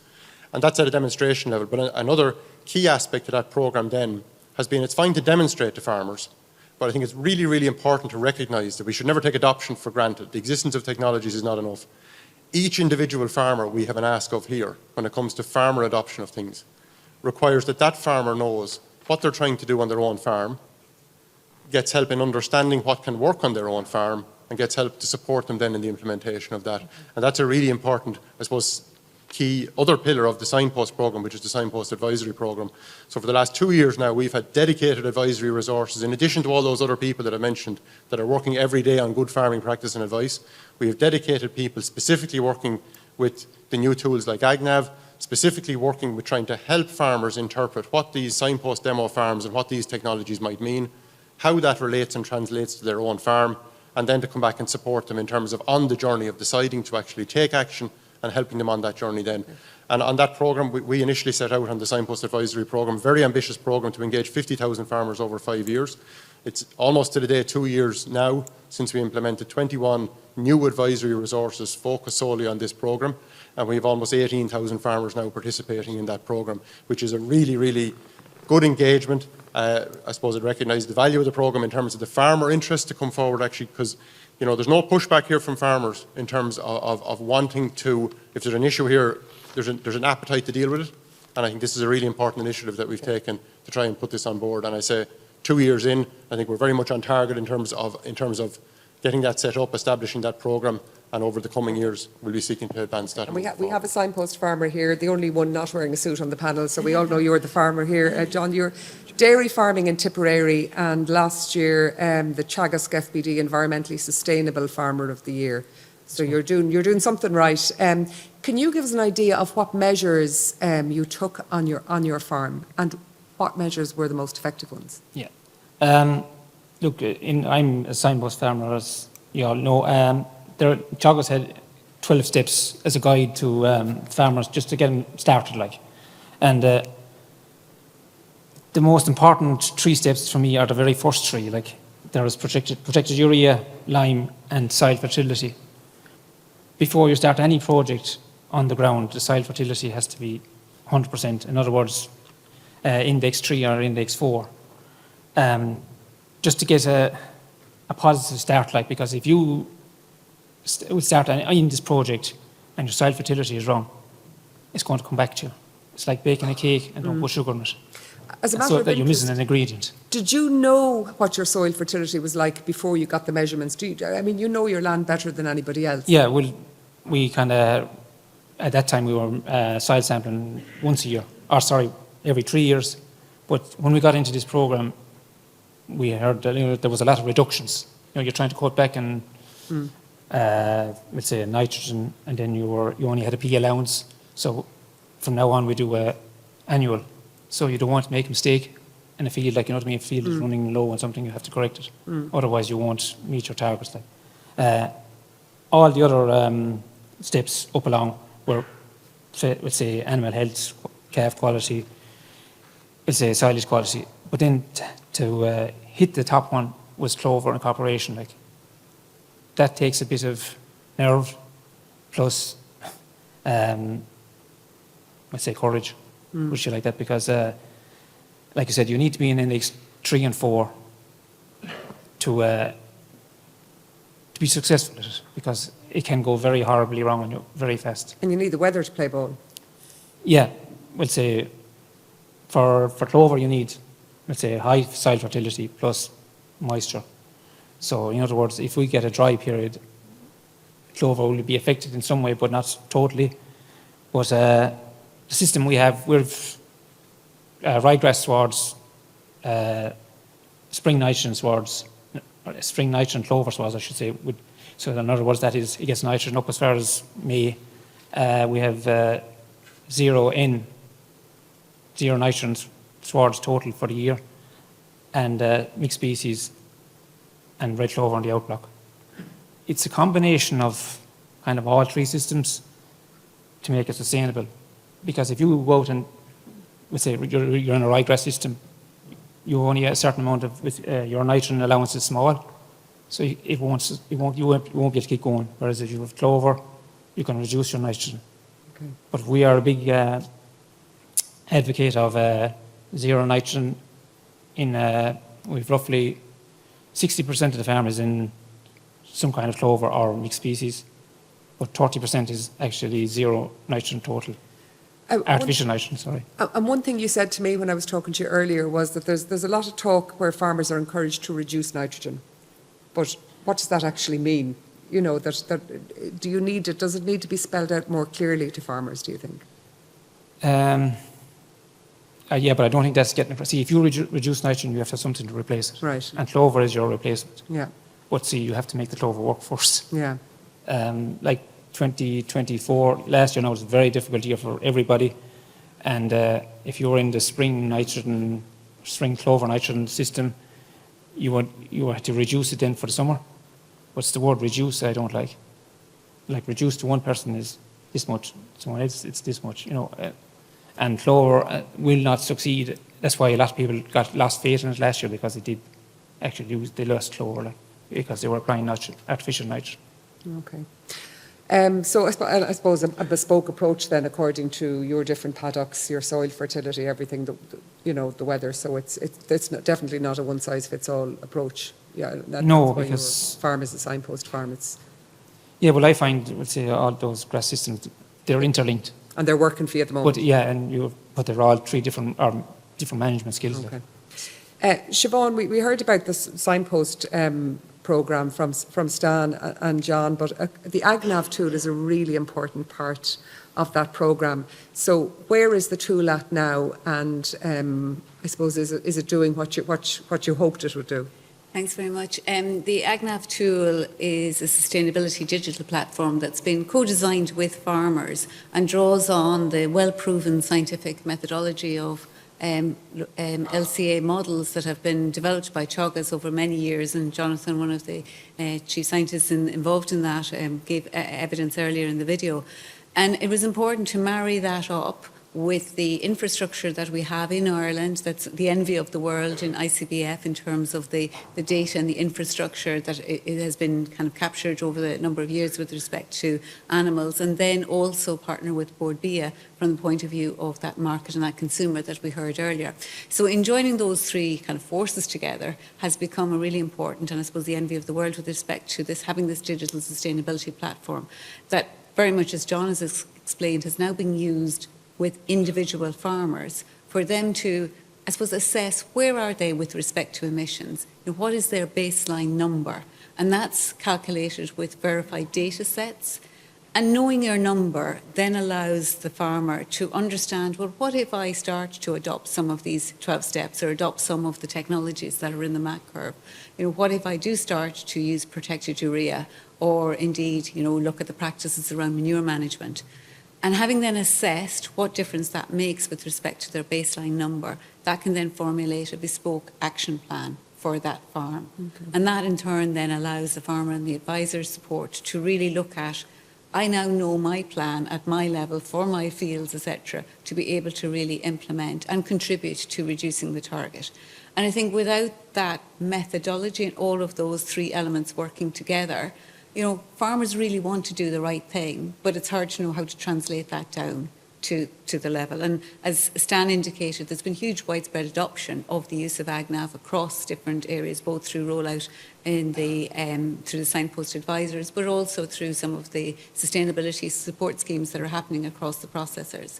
And that's at a demonstration level. But another key aspect of that programme then has been, it's fine to demonstrate to farmers, but I think it's really, really important to recognise that we should never take adoption for granted. The existence of technologies is not enough. Each individual farmer we have an ask of here, when it comes to farmer adoption of things, requires that that farmer knows what they're trying to do on their own farm, gets help in understanding what can work on their own farm, and gets help to support them then in the implementation of that. And that's a really important, I suppose, key other pillar of the signpost programme, which is the signpost advisory programme. So for the last 2 years now, we've had dedicated advisory resources, in addition to all those other people that I mentioned that are working every day on good farming practice and advice. We have dedicated people specifically working with the new tools like AgNav, specifically working with trying to help farmers interpret what these signpost demo farms and what these technologies might mean, how that relates and translates to their own farm, and then to come back and support them in terms of on the journey of deciding to actually take action and helping them on that journey then. And on that programme, we initially set out on the Signpost Advisory Programme, very ambitious programme to engage 50,000 farmers over 5 years. It's almost to the day 2 years now since we implemented 21 new advisory resources focused solely on this programme, and we have almost 18,000 farmers now participating in that programme, which is a really, really good engagement. I suppose it recognises the value of the programme in terms of the farmer interest to come forward, actually, because there's no pushback here from farmers in terms of wanting to, if there's an issue here, there's an appetite to deal with it. And I think this is a really important initiative that we've taken to try and put this on board. And I say 2 years in, I think we're very much on target in terms of getting that set up, establishing that programme, and over the coming years we'll be seeking to advance that. And we have a signpost farmer here, the only one not wearing a suit on the panel, so we all know you're the farmer here. John, you're dairy farming in Tipperary, and last year the Teagasc FBD Environmentally Sustainable Farmer of the Year. So you're doing something right. Can you give us an idea of what measures you took on your farm, and what measures were the most effective ones? Yeah. Look, I'm a signpost farmer, as you all know. Teagasc had 12 steps as a guide to farmers just to get them started, And the most important 3 steps for me are the very first 3. There is protected urea, lime, and soil fertility. Before you start any project on the ground, the soil fertility has to be 100%. In other words, index 3 or index 4. Just to get a positive start, like, because if you would start in this project and your soil fertility is wrong, it's going to come back to you. It's like baking a cake and don't put sugar in it. As a matter So of that you're interest, missing an ingredient. did you know what your soil fertility was like before you got the measurements? I mean, you know your land better than anybody else. Yeah, well, we kind of, at that time we were soil sampling once a year, or sorry, every 3 years. But when we got into this program, we heard that there was a lot of reductions. You're trying to cut back on, let's say, nitrogen, and then you only had a P allowance. So from now on, we do annual. So you don't want to make a mistake in a field, like, you know what I mean, if a field is running low on something, you have to correct it. Otherwise, you won't meet your targets. All the other steps up along were, let's say, animal health, calf quality, let's say, silage quality. But then to hit the top one was clover and cooperation. Like, that takes a bit of nerve, plus, let's say, courage, which you like that, because, like I said, you need to be in index 3 and 4 to be successful at it, because it can go very horribly wrong on you very fast. And you need the weather to play ball. Yeah, we'll say for clover you need, let's say, high soil fertility plus moisture. So in other words, if we get a dry period, clover will be affected in some way, but not totally. But the system we have, we've ryegrass swards, spring nitrogen swards, spring nitrogen clover swards, I should say. So in other words, that is, it gets nitrogen up as far as May. We have 0 nitrogen swards total for the year, and mixed species and red clover on the outblock. It's a combination of kind of all 3 systems to make it sustainable. Because if you go out and, let's say, you're in a ryegrass system, you only have a certain amount of, your nitrogen allowance is small, so you won't be able to keep going. Whereas if you have clover, you can reduce your nitrogen. Okay. But we are a big advocate of 0 nitrogen. We've roughly 60% of the farmers in some kind of clover or mixed species, but 30% is actually 0 nitrogen total. Artificial nitrogen, sorry. And one thing you said to me when I was talking to you earlier was that there's a lot of talk where farmers are encouraged to reduce nitrogen. But what does that actually mean? You know, does it need to be spelled out more clearly to farmers, do you think? Yeah, but I don't think that's getting it. See, if you reduce nitrogen, you have to have something to replace it. Right. And clover is your replacement. Yeah. But see, you have to make the clover work first. Yeah. Like 2024, last year now was a very difficult year for everybody. And if you were in the spring clover nitrogen system, you had to reduce it then for the summer. What's the word reduce I don't like? Like, reduce to one person is this much, someone else it's this much, you know. And clover will not succeed. That's why a lot of people lost faith in it last year, because they lost clover, because they were applying artificial nitrogen. Okay. So I suppose a bespoke approach then, according to your different paddocks, your soil fertility, everything, the weather. So it's definitely not a one-size-fits-all approach. Yeah. No, that's why because your farm is a signpost farm. Yeah, well, I find, let's say, all those grass systems, they're interlinked. And they're working for you at the moment. But yeah, but they're all 3 different management skills. Okay. Siobhán, we heard about this signpost programme from Stan and John, but the AgNav tool is a really important part of that programme. So where is the tool at now? And I suppose, is it doing what you hoped it would do? Thanks very much. The AgNav tool is a sustainability digital platform that's been co-designed with farmers and draws on the well-proven scientific methodology of LCA models that have been developed by Teagasc over many years. And Jonathan, one of the chief scientists involved in that, gave evidence earlier in the video. And it was important to marry that up with the infrastructure that we have in Ireland, that's the envy of the world in ICBF in terms of the data and the infrastructure that it has been kind of captured over the number of years with respect to animals, and then also partner with Board BIA from the point of view of that market and that consumer that we heard earlier. So in joining those three kind of forces together has become a really important, and I suppose the envy of the world with respect to this, having this digital sustainability platform that very much, as John has explained, has now been used with individual farmers for them to, I suppose, assess where are they with respect to emissions, what is their baseline number, and that's calculated with verified data sets. And knowing your number then allows the farmer to understand, well, what if I start to adopt some of these 12 steps or adopt some of the technologies that are in the MAC curve? What if I do start to use protected urea, or indeed, look at the practices around manure management? And having then assessed what difference that makes with respect to their baseline number, that can then formulate a bespoke action plan for that farm. Okay. And that in turn then allows the farmer and the advisor's support to really look at, I now know my plan at my level for my fields, etc., to be able to really implement and contribute to reducing the target. And I think without that methodology and all of those three elements working together, farmers really want to do the right thing, but it's hard to know how to translate that down to the level. And as Stan indicated, there's been huge widespread adoption of the use of AgNav across different areas, both through rollout in through the signpost advisors, but also through some of the sustainability support schemes that are happening across the processors.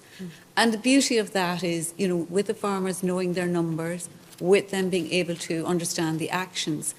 And the beauty of that is, with the farmers knowing their numbers, with them being able to understand the actions,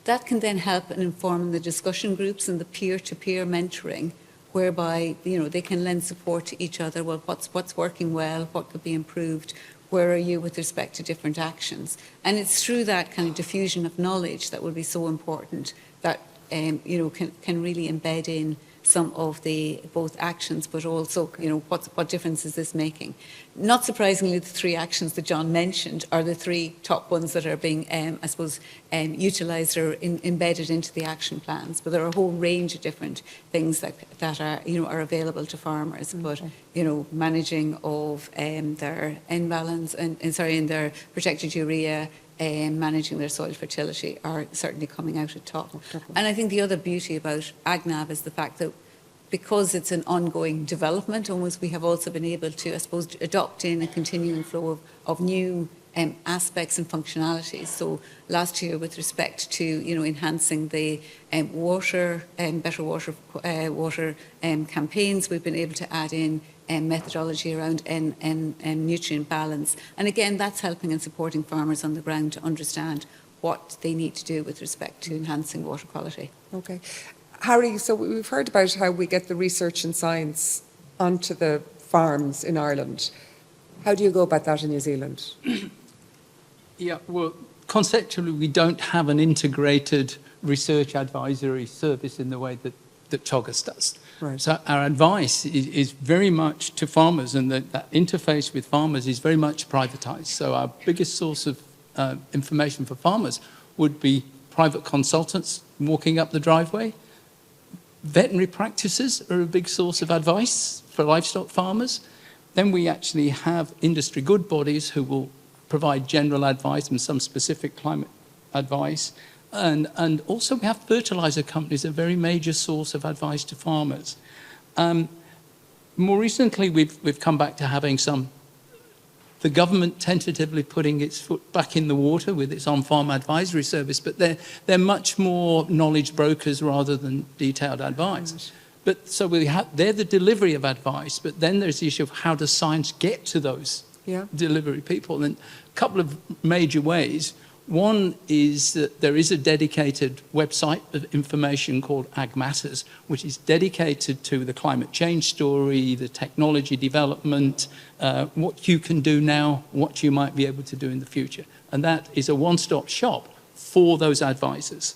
that can then help and inform the discussion groups and the peer-to-peer mentoring, whereby they can lend support to each other. Well, what's working well? What could be improved? Where are you with respect to different actions? And it's through that kind of diffusion of knowledge that will be so important that can really embed in some of the both actions, but also what difference is this making? Not surprisingly, the three actions that John mentioned are the three top ones that are being, I suppose, utilised or embedded into the action plans. But there are a whole range of different things that are are available to farmers. Okay. But managing of their N balance and in their protected urea. Managing their soil fertility are certainly coming out at top. And I think the other beauty about AgNav is the fact that because it's an ongoing development, almost we have also been able to, I suppose, adopt in a continuing flow of new aspects and functionalities. So last year, with respect to enhancing the better water campaigns, we've been able to add in methodology around nutrient balance. And again, that's helping and supporting farmers on the ground to understand what they need to do with respect to enhancing water quality. Okay. Harry, so we've heard about how we get the research and science onto the farms in Ireland. How do you go about that in New Zealand? Yeah, well, conceptually, we don't have an integrated research advisory service in the way that Teagasc does. Right. So our advice is very much to farmers, and that interface with farmers is very much privatised. So our biggest source of information for farmers would be private consultants walking up the driveway. Veterinary practices are a big source of advice for livestock farmers. Then we actually have industry good bodies who will provide general advice and some specific climate advice. And also we have fertiliser companies, a very major source of advice to farmers. More recently, we've come back to having the government tentatively putting its foot back in the water with its on-farm advisory service, but they're much more knowledge brokers rather than detailed advice. Right. But so they're the delivery of advice, but then there's the issue of how does science get to those delivery people? And a couple of major ways. One is that there is a dedicated website of information called Ag Matters, which is dedicated to the climate change story, the technology development, what you can do now, what you might be able to do in the future. And that is a one-stop shop for those advisors.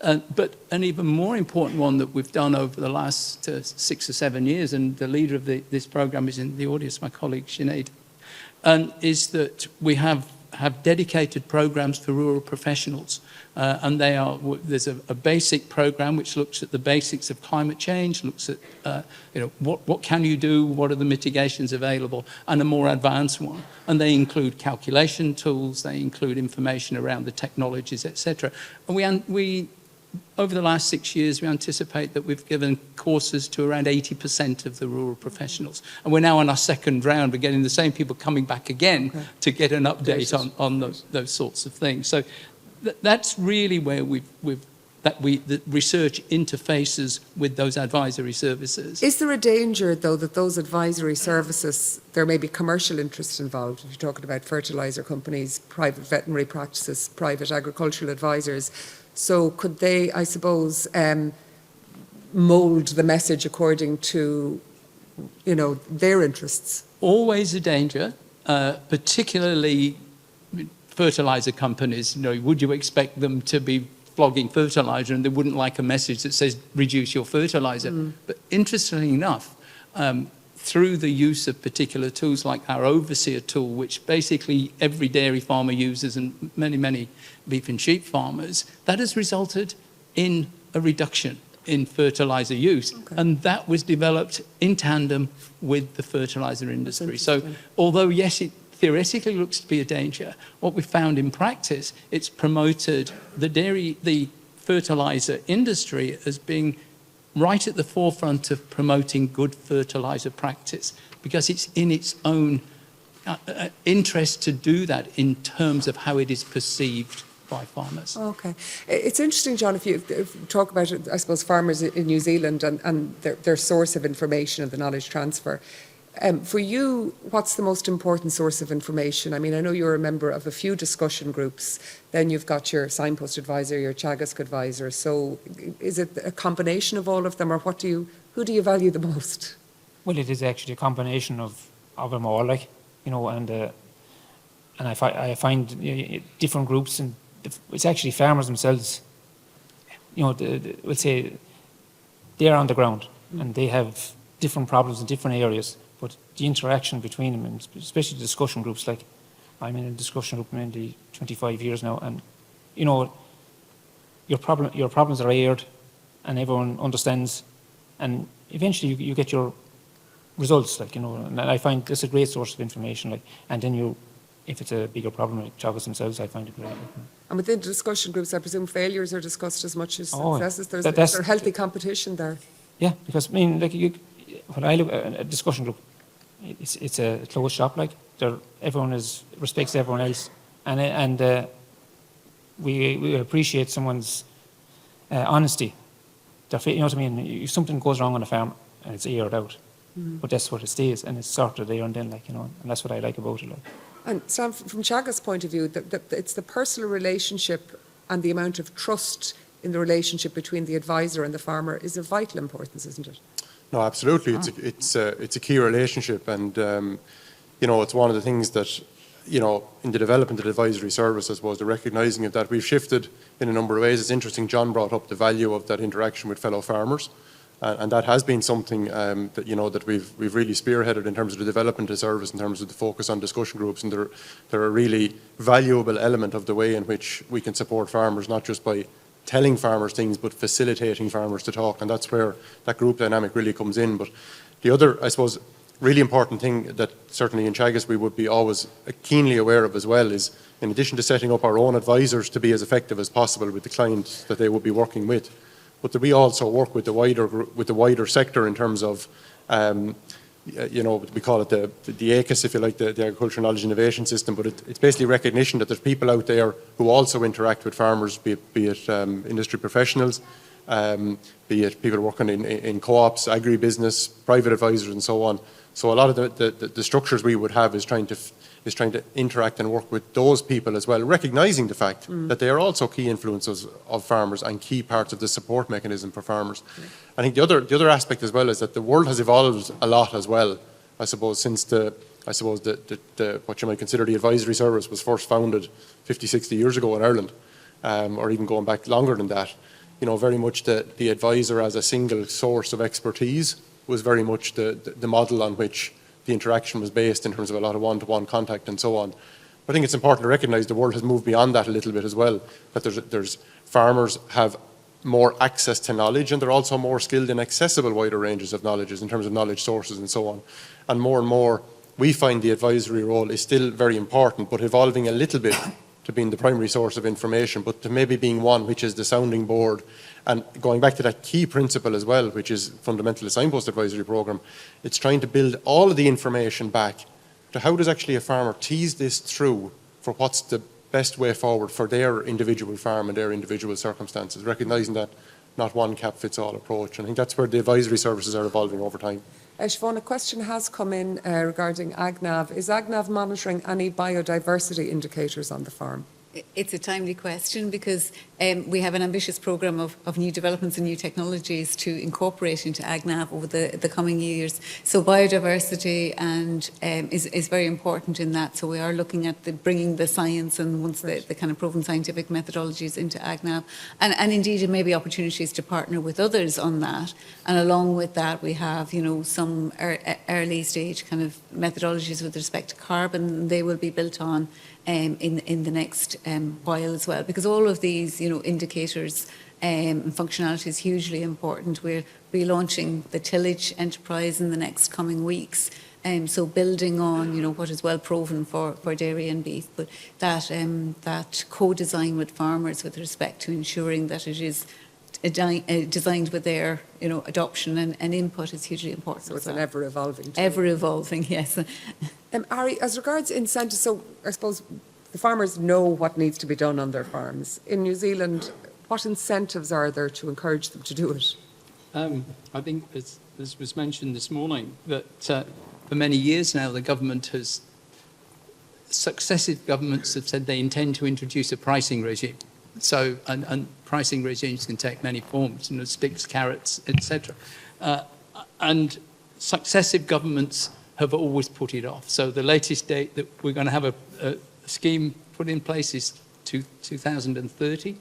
But an even more important one that we've done over the last 6 or 7 years, and the leader of this program is in the audience, my colleague Sinead, is that we have have dedicated programs for rural professionals. And there's a basic program which looks at the basics of climate change, looks at what can you do, what are the mitigations available, and a more advanced one. And they include calculation tools, they include information around the technologies, etc. And we over the last 6 years, we anticipate that we've given courses to around 80% of the rural professionals. And we're now on our second round. We're getting the same people coming back again to get an update on those sorts of things. So that's really where the research interfaces with those advisory services. Is there a danger, though, that those advisory services, there may be commercial interests involved? If you're talking about fertiliser companies, private veterinary practices, private agricultural advisors. So could they, I suppose, mould the message according to, their interests? Always a danger, particularly fertiliser companies. Would you expect them to be flogging fertiliser and they wouldn't like a message that says reduce your fertiliser? But interestingly enough, through the use of particular tools like our overseer tool, which basically every dairy farmer uses and many beef and sheep farmers, that has resulted in a reduction in fertiliser use. And that was developed in tandem with the fertiliser industry. So although, yes, it theoretically looks to be a danger, what we found in practice, it's promoted the fertiliser industry as being right at the forefront of promoting good fertiliser practice, because it's in its own interest to do that in terms of how it is perceived by farmers. Okay. It's interesting, John, if you talk about, I suppose, farmers in New Zealand and their source of information and the knowledge transfer. For you, what's the most important source of information? I mean, I know you're a member of a few discussion groups. Then you've got your signpost advisor, your Teagasc advisor. So is it a combination of all of them, or who do you value the most? Well, it is actually a combination of them all, and I find different groups, and it's actually farmers themselves, we'll say they're on the ground and they have different problems in different areas. But the interaction between them, and especially the discussion groups, like I'm in a discussion group nearly 25 years now, and your problems are aired, and everyone understands, and eventually you get your results, and I find this a great source of information, and then if it's a bigger problem, like Teagasc themselves, I find it great. And within the discussion groups, I presume failures are discussed as much as successes. There's a healthy competition there. Yeah, because when I look at a discussion group, it's a closed shop. Everyone respects everyone else, and we appreciate someone's honesty. You know what I mean? If something goes wrong on a farm and it's aired out, but that's what it stays, and it's sorted there and then, and that's what I like about it. And Sam, from Teagasc's point of view, it's the personal relationship and the amount of trust in the relationship between the advisor and the farmer is of vital importance, isn't it? No, absolutely. It's a key relationship, and it's one of the things that in the development of the advisory service, I suppose, the recognising of that, we've shifted in a number of ways. It's interesting. John brought up the value of that interaction with fellow farmers, and that has been something that we've really spearheaded in terms of the development of the service, in terms of the focus on discussion groups, and they're a really valuable element of the way in which we can support farmers, not just by telling farmers things, but facilitating farmers to talk, and that's where that group dynamic really comes in. But the other, I suppose, really important thing that certainly in Teagasc we would be always keenly aware of as well is, in addition to setting up our own advisors to be as effective as possible with the clients that they would be working with, but that we also work with the wider sector in terms of, we call it the ACIS, if you like, the Agricultural Knowledge Innovation System, but it's basically recognition that there's people out there who also interact with farmers, be it industry professionals, be it people working in co-ops, agri-business, private advisors and so on. So a lot of the structures we would have is trying to interact and work with those people as well, recognising the fact that they are also key influences of farmers and key parts of the support mechanism for farmers. I think the other aspect as well is that the world has evolved a lot as well, I suppose, since what you might consider the advisory service was first founded 50, 60 years ago in Ireland, or even going back longer than that. Very much the advisor as a single source of expertise was very much the model on which the interaction was based in terms of a lot of one-to-one contact and so on. I think it's important to recognise the world has moved beyond that a little bit as well, that there's farmers have more access to knowledge, and they're also more skilled in accessible wider ranges of knowledges in terms of knowledge sources and so on. And more, we find the advisory role is still very important, but evolving a little bit to being the primary source of information, but to maybe being one which is the sounding board. And going back to that key principle as well, which is fundamental to signpost advisory programme, it's trying to build all of the information back to how does actually a farmer tease this through for what's the best way forward for their individual farm and their individual circumstances, recognising that not one cap fits all approach. And I think that's where the advisory services are evolving over time. Siobhán, a question has come in regarding AgNav. Is AgNav monitoring any biodiversity indicators on the farm? It's a timely question because we have an ambitious programme of new developments and new technologies to incorporate into AgNav over the coming years. So biodiversity and is very important in that. So we are looking at bringing the science and once the kind of proven scientific methodologies into AgNav. And indeed, it may be opportunities to partner with others on that. And along with that, we have, some early stage kind of methodologies with respect to carbon. They will be built on in the next while as well, because all of these, indicators and functionality is hugely important. We're relaunching the tillage enterprise in the next coming weeks, so building on, what is well proven for dairy and beef, but that co-design with farmers with respect to ensuring that it is designed with their, adoption and input is hugely important. So it's an ever-evolving tool. Ever-evolving, yes. Ari, as regards incentives, so I suppose the farmers know what needs to be done on their farms. In New Zealand, what incentives are there to encourage them to do it? I think, as was mentioned this morning, that for many years now the government has, successive governments have said they intend to introduce a pricing regime. So, and pricing regimes can take many forms, sticks, carrots, etc. And successive governments have always put it off. So the latest date that we're going to have a scheme put in place is 2030.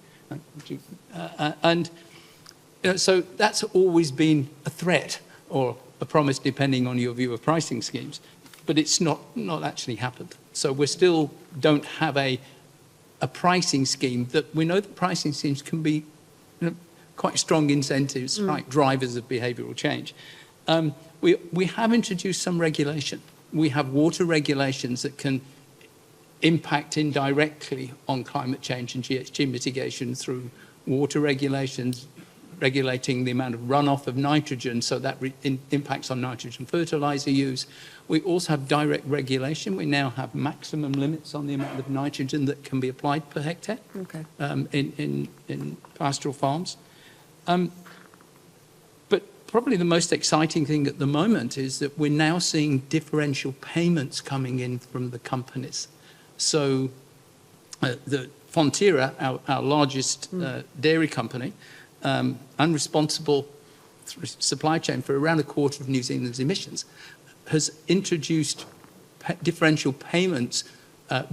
So that's always been a threat or a promise, depending on your view of pricing schemes. But it's not actually happened. So we still don't have a pricing scheme that we know that pricing schemes can be quite strong incentives, like drivers of behavioural change. We have introduced some regulation. We have water regulations that can impact indirectly on climate change and GHG mitigation through water regulations, regulating the amount of runoff of nitrogen, so that impacts on nitrogen fertiliser use. We also have direct regulation. We now have maximum limits on the amount of nitrogen that can be applied per hectare in pastoral farms. But probably the most exciting thing at the moment is that we're now seeing differential payments coming in from the companies. So the Fonterra, our largest dairy company, and responsible supply chain for around a quarter of New Zealand's emissions, has introduced differential payments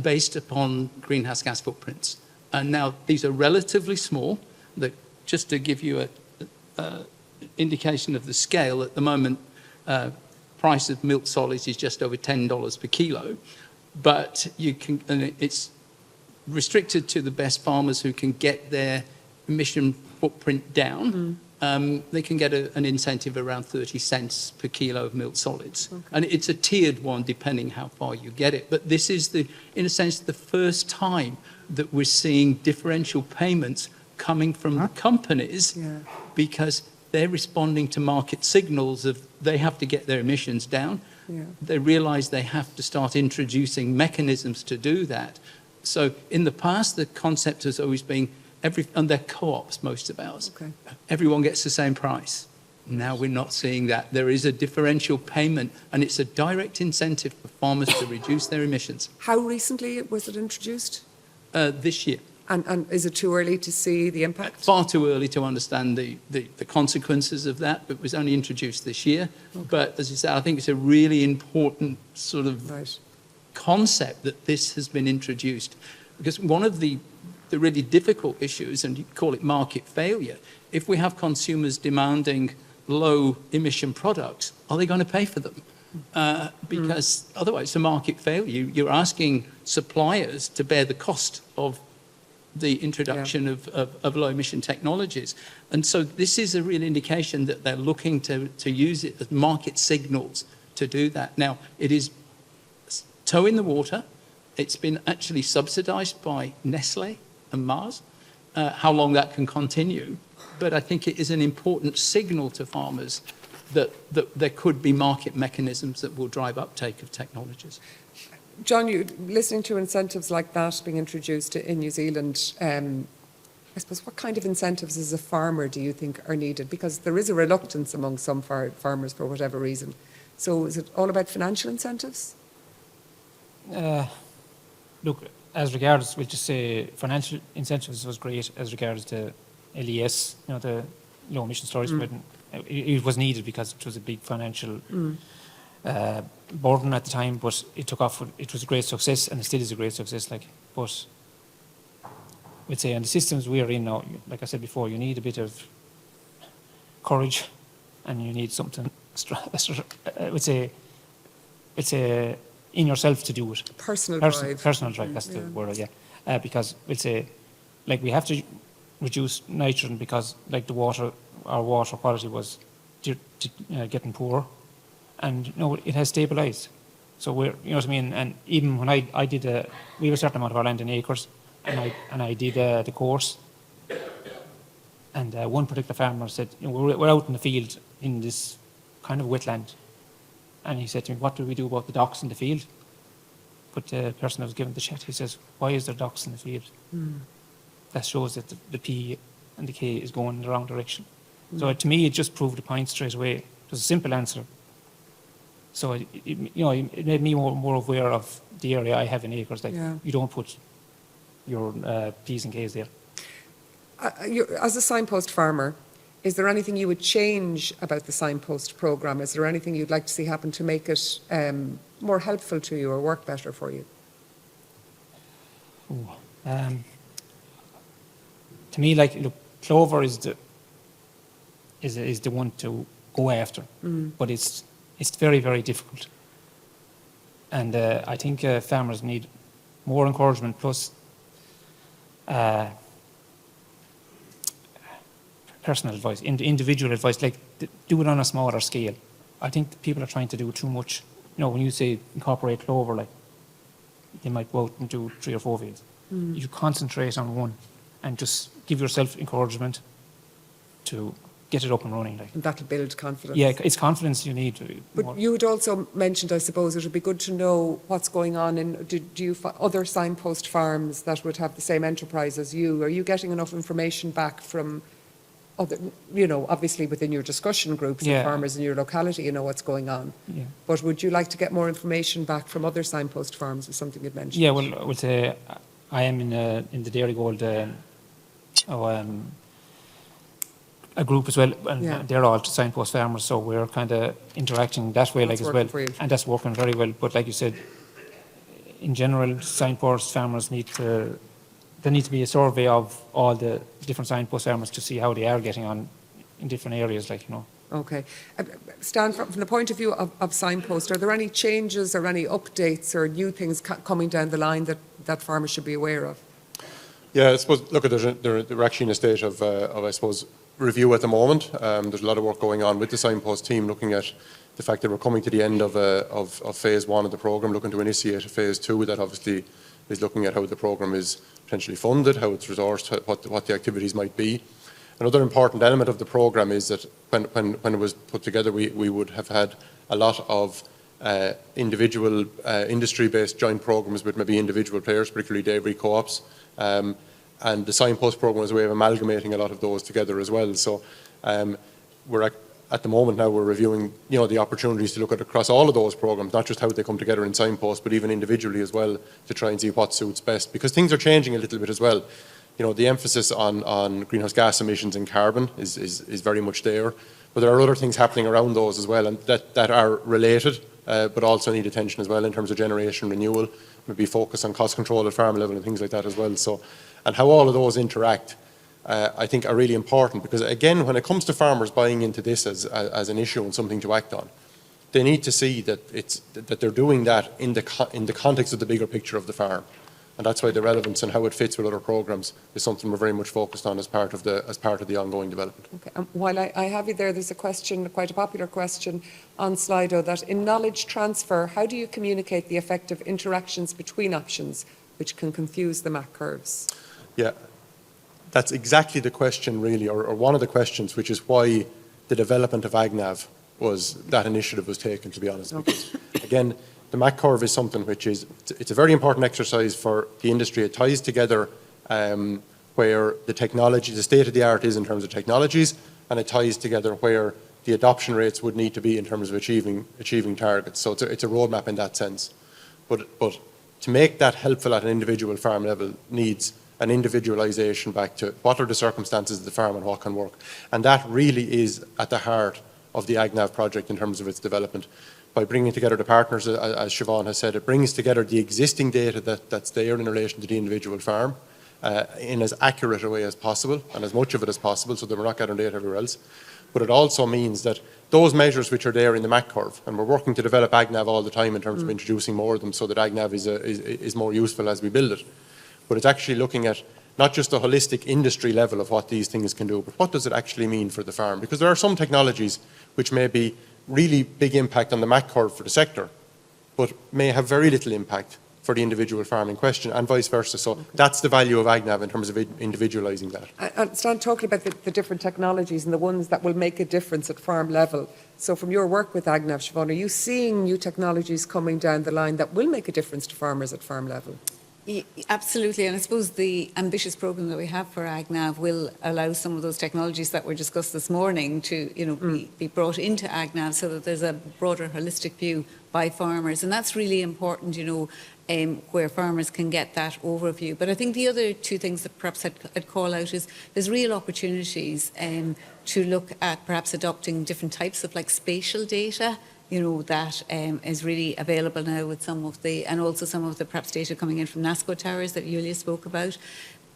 based upon greenhouse gas footprints. And now these are relatively small. Just to give you an indication of the scale, at the moment, price of milk solids is just over $10 per kilo. But it's restricted to the best farmers who can get their emission footprint down. They can get an incentive around 30 cents per kilo of milk solids. And it's a tiered one depending how far you get it. But this is, in a sense, the first time that we're seeing differential payments coming from the companies because they're responding to market signals of they have to get their emissions down. They realise they have to start introducing mechanisms to do that. So in the past, the concept has always been, and they're co-ops, most of ours, everyone gets the same price. Now we're not seeing that. There is a differential payment, and it's a direct incentive for farmers to reduce their emissions. How recently was it introduced? This year. And is it too early to see the impact? Far too early to understand the consequences of that, but it was only introduced this year. But as you say, I think it's a really important sort of concept that this has been introduced. Because one of the really difficult issues, and you call it market failure, if we have consumers demanding low emission products, are they going to pay for them? because otherwise it's a market failure. You're asking suppliers to bear the cost of the introduction of low emission technologies. And so this is a real indication that they're looking to use it as market signals to do that. Now, it is toe in the water. It's been actually subsidized by Nestle and Mars. How long that can continue, but I think it is an important signal to farmers that there could be market mechanisms that will drive uptake of technologies. John, you listening to incentives like that being introduced in New Zealand, I suppose what kind of incentives as a farmer do you think are needed? Because there is a reluctance among some farmers for whatever reason. So is it all about financial incentives? Look, as regards, we'll just say financial incentives was great as regards to LES, the low emission storage. It was needed because it was a big financial burden at the time, but it took off. It was a great success, and it still is a great success. But we'd say on the systems we are in now, like I said before, you need a bit of courage, and you need something. We'd say it's in yourself to do it. Personal drive. Personal drive. That's the word. Yeah, because we'd say, we have to reduce nitrogen because, our water quality was getting poor. And it has stabilised. So we're, you know what I mean. And even when I did we have a certain amount of our land in acres, and I did the course. And one particular farmer said, we're out in the field in this kind of wetland, and he said to me, "What do we do about the docks in the field?" But the person that was given the chat, he says, "Why is there docks in the field?" That shows that the P and the K is going in the wrong direction. So to me, it just proved the point straight away. It was a simple answer. So it made me more aware of the area I have in acres. You don't put your P's and K's there. As a signpost farmer, is there anything you would change about the signpost programme? Is there anything you'd like to see happen to make it more helpful to you or work better for you? To me, clover is the one to go after, but it's very, very difficult. And I think farmers need more encouragement, plus personal advice, individual advice, do it on a smaller scale. I think people are trying to do too much. When you say incorporate clover, they might go out and do 3 or 4 fields. You concentrate on one and just give yourself encouragement to get it up and running. And that'll build confidence. Yeah, it's confidence you need. But you had also mentioned, I suppose, it would be good to know what's going on in, do you other signpost farms that would have the same enterprise as you? Are you getting enough information back from other, obviously within your discussion groups and farmers in your locality, you know what's going on. Yeah. But would you like to get more information back from other signpost farms, was something you'd mentioned? Yeah, well, I would say I am in the Dairy Gold a group as well, and they're all signpost farmers, so we're kind of interacting that way as well, and that's working very well. But like you said, in general, signpost farmers there needs to be a survey of all the different signpost farmers to see how they are getting on in different areas, Okay. Stan, from the point of view of signpost, are there any changes or any updates or new things coming down the line that farmers should be aware of? Yeah, I suppose, look, they're actually in a state of I suppose, review at the moment. There's a lot of work going on with the signpost team, looking at the fact that we're coming to the end of phase 1 of the programme, looking to initiate a phase 2 that obviously is looking at how the programme is potentially funded, how it's resourced, what the activities might be. Another important element of the programme is that when it was put together, we would have had a lot of individual industry-based joint programmes with maybe individual players, particularly dairy co-ops. And the signpost programme was a way of amalgamating a lot of those together as well. So we're at the moment now, we're reviewing the opportunities to look at across all of those programmes, not just how they come together in signpost, but even individually as well, to try and see what suits best. Because things are changing a little bit as well. The emphasis on greenhouse gas emissions and carbon is very much there. But there are other things happening around those as well, and that are related, but also need attention as well in terms of generation renewal, maybe focus on cost control at farm level and things like that as well. So, and how all of those interact, I think are really important, because again, when it comes to farmers buying into this as an issue and something to act on, they need to see that they're doing that in the context of the bigger picture of the farm. And that's why the relevance and how it fits with other programmes is something we're very much focused on as part of the ongoing development. Okay. While I have you there, there's a question, quite a popular question on Slido, that in knowledge transfer, how do you communicate the effective interactions between options, which can confuse the MAC curves? Yeah, that's exactly the question really, or one of the questions, which is why the development of AgNav that initiative was taken, to be honest. Because, again, the MAC curve is something which it's a very important exercise for the industry. It ties together where the state of the art is in terms of technologies, and it ties together where the adoption rates would need to be in terms of achieving targets. So it's a roadmap in that sense. But to make that helpful at an individual farm level needs an individualisation back to what are the circumstances of the farm and what can work. And that really is at the heart of the AgNav project in terms of its development. By bringing together the partners, as Siobhán has said, it brings together the existing data that's there in relation to the individual farm in as accurate a way as possible and as much of it as possible so that we're not gathering data everywhere else. But it also means that those measures which are there in the MAC curve, and we're working to develop AgNav all the time in terms of introducing more of them so that AgNav is more useful as we build it. But it's actually looking at not just the holistic industry level of what these things can do, but what does it actually mean for the farm? Because there are some technologies which may be really big impact on the MAC curve for the sector, but may have very little impact for the individual farm in question, and vice versa. So that's the value of AgNav in terms of individualising that. And Stan, talking about the different technologies and the ones that will make a difference at farm level. So from your work with AgNav, Siobhán, are you seeing new technologies coming down the line that will make a difference to farmers at farm level? Absolutely, and I suppose the ambitious programme that we have for AgNav will allow some of those technologies that were discussed this morning to, be brought into AgNav so that there's a broader holistic view by farmers, and that's really important, where farmers can get that overview. But I think the other two things that perhaps I'd call out is there's real opportunities to look at perhaps adopting different types of spatial data. That is really available now with some of the perhaps data coming in from NASCO towers that Giulia spoke about.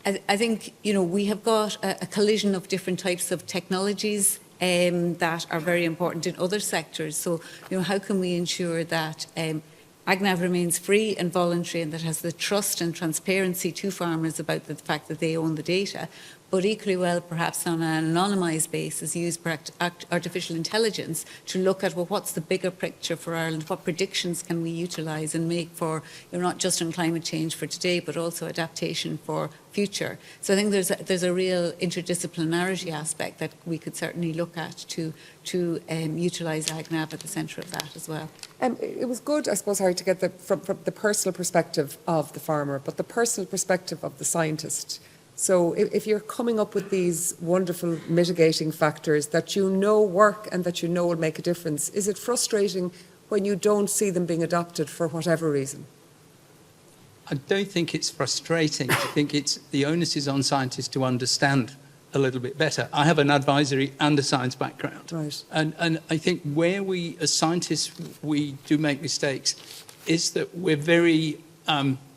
I think, we have got a collision of different types of technologies that are very important in other sectors. So, how can we ensure that AgNav remains free and voluntary and that has the trust and transparency to farmers about the fact that they own the data, but equally well, perhaps on an anonymised basis, use artificial intelligence to look at, what's the bigger picture for Ireland? What predictions can we utilise and make for, not just on climate change for today, but also adaptation for future? So I think there's a real interdisciplinarity aspect that we could certainly look at to utilise AgNav at the centre of that as well. It was good, I suppose, Harry, to get from the personal perspective of the farmer, but the personal perspective of the scientist. So if you're coming up with these wonderful mitigating factors that work and that will make a difference, is it frustrating when you don't see them being adopted for whatever reason? I don't think it's frustrating. I think the onus is on scientists to understand a little bit better. I have an advisory and a science background. Right. And I think where we, as scientists, we do make mistakes is that we're very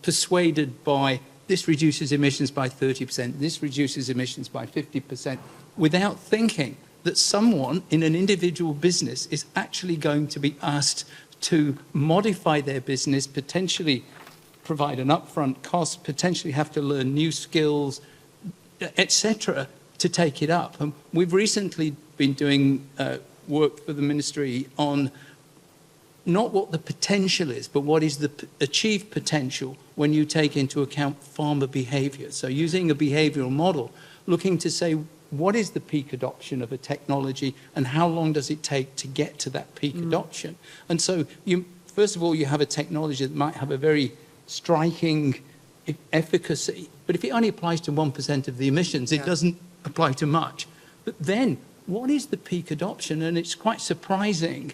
persuaded by this reduces emissions by 30%, this reduces emissions by 50%, without thinking that someone in an individual business is actually going to be asked to modify their business, potentially provide an upfront cost, potentially have to learn new skills, etc., to take it up. And we've recently been doing work for the ministry on not what the potential is, but what is the achieved potential when you take into account farmer behaviour. So using a behavioural model, looking to say what is the peak adoption of a technology and how long does it take to get to that peak adoption. And so first of all, you have a technology that might have a very striking efficacy, but if it only applies to 1% of the emissions, it doesn't apply to much. But then, what is the peak adoption? And it's quite surprising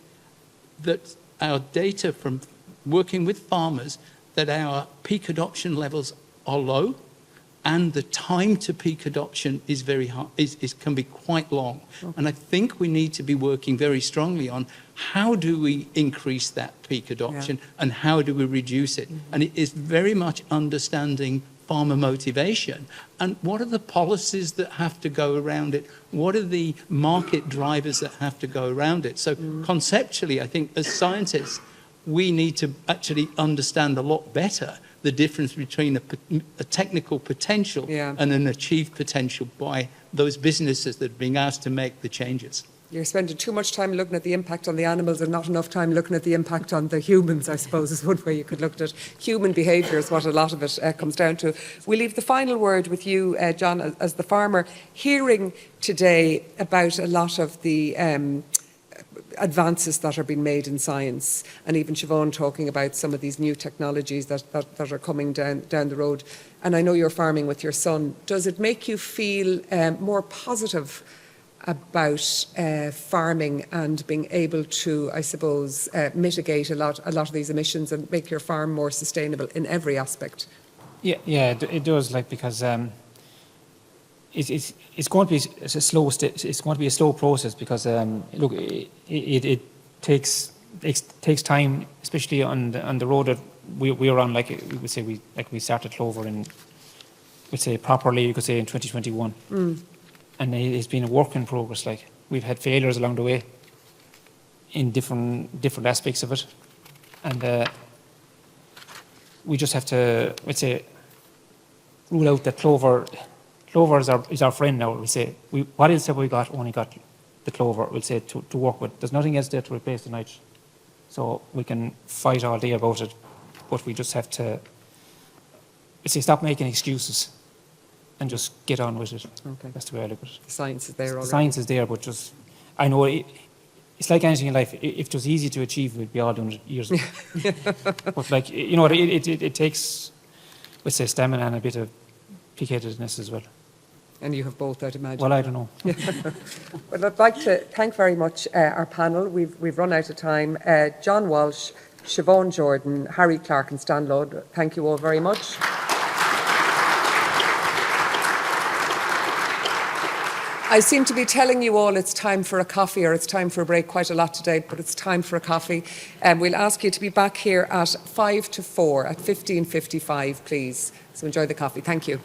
that our data from working with farmers that our peak adoption levels are low and the time to peak adoption is very high, can be quite long. Okay. And I think we need to be working very strongly on how do we increase that peak adoption and how do we reduce it? And it is very much understanding farmer motivation, and what are the policies that have to go around it? What are the market drivers that have to go around it? So conceptually, I think as scientists, we need to actually understand a lot better the difference between a technical potential and an achieved potential by those businesses that are being asked to make the changes. You're spending too much time looking at the impact on the animals and not enough time looking at the impact on the humans, I suppose, is one way you could look at it. Human behaviour is what a lot of it comes down to. We leave the final word with you, John, as the farmer, hearing today about a lot of the advances that are being made in science, and even Siobhán talking about some of these new technologies that are coming down the road. And I know you're farming with your son. Does it make you feel more positive about farming and being able to, I suppose, mitigate a lot of these emissions and make your farm more sustainable in every aspect? Yeah, it does. Like, because it's going to be it's going to be a slow process, because look, it takes time, especially on the road that we are on. Like we would say, we started clover in, we'd say properly, you could say in 2021. And it's been a work in progress. Like, we've had failures along the way in different aspects of it, and we just have to, let's say, rule out that clover is our friend now. We say, what else have we got? Only got the clover, we'll say, to work with. There's nothing else there to replace the nitrogen. So we can fight all day about it, but we just have to, let's say, stop making excuses and just get on with it. Okay. That's the way I look at it. The science is there already. The science is there, but just, I know it's like anything in life. If it was easy to achieve, we'd be all doing it years ago. But like, you know, it takes, let's say, stamina and a bit of pig-headedness as well. And you have both, I'd imagine. Well, I don't know. Well, I'd like to thank very much our panel. We've run out of time. John Walsh, Siobhán Jordan, Harry Clark and Stan Ludd, thank you all very much. I seem to be telling you all it's time for a coffee, or it's time for a break quite a lot today, but it's time for a coffee. We'll ask you to be back here at 3:55, at 15:55, please. So enjoy the coffee. Thank you.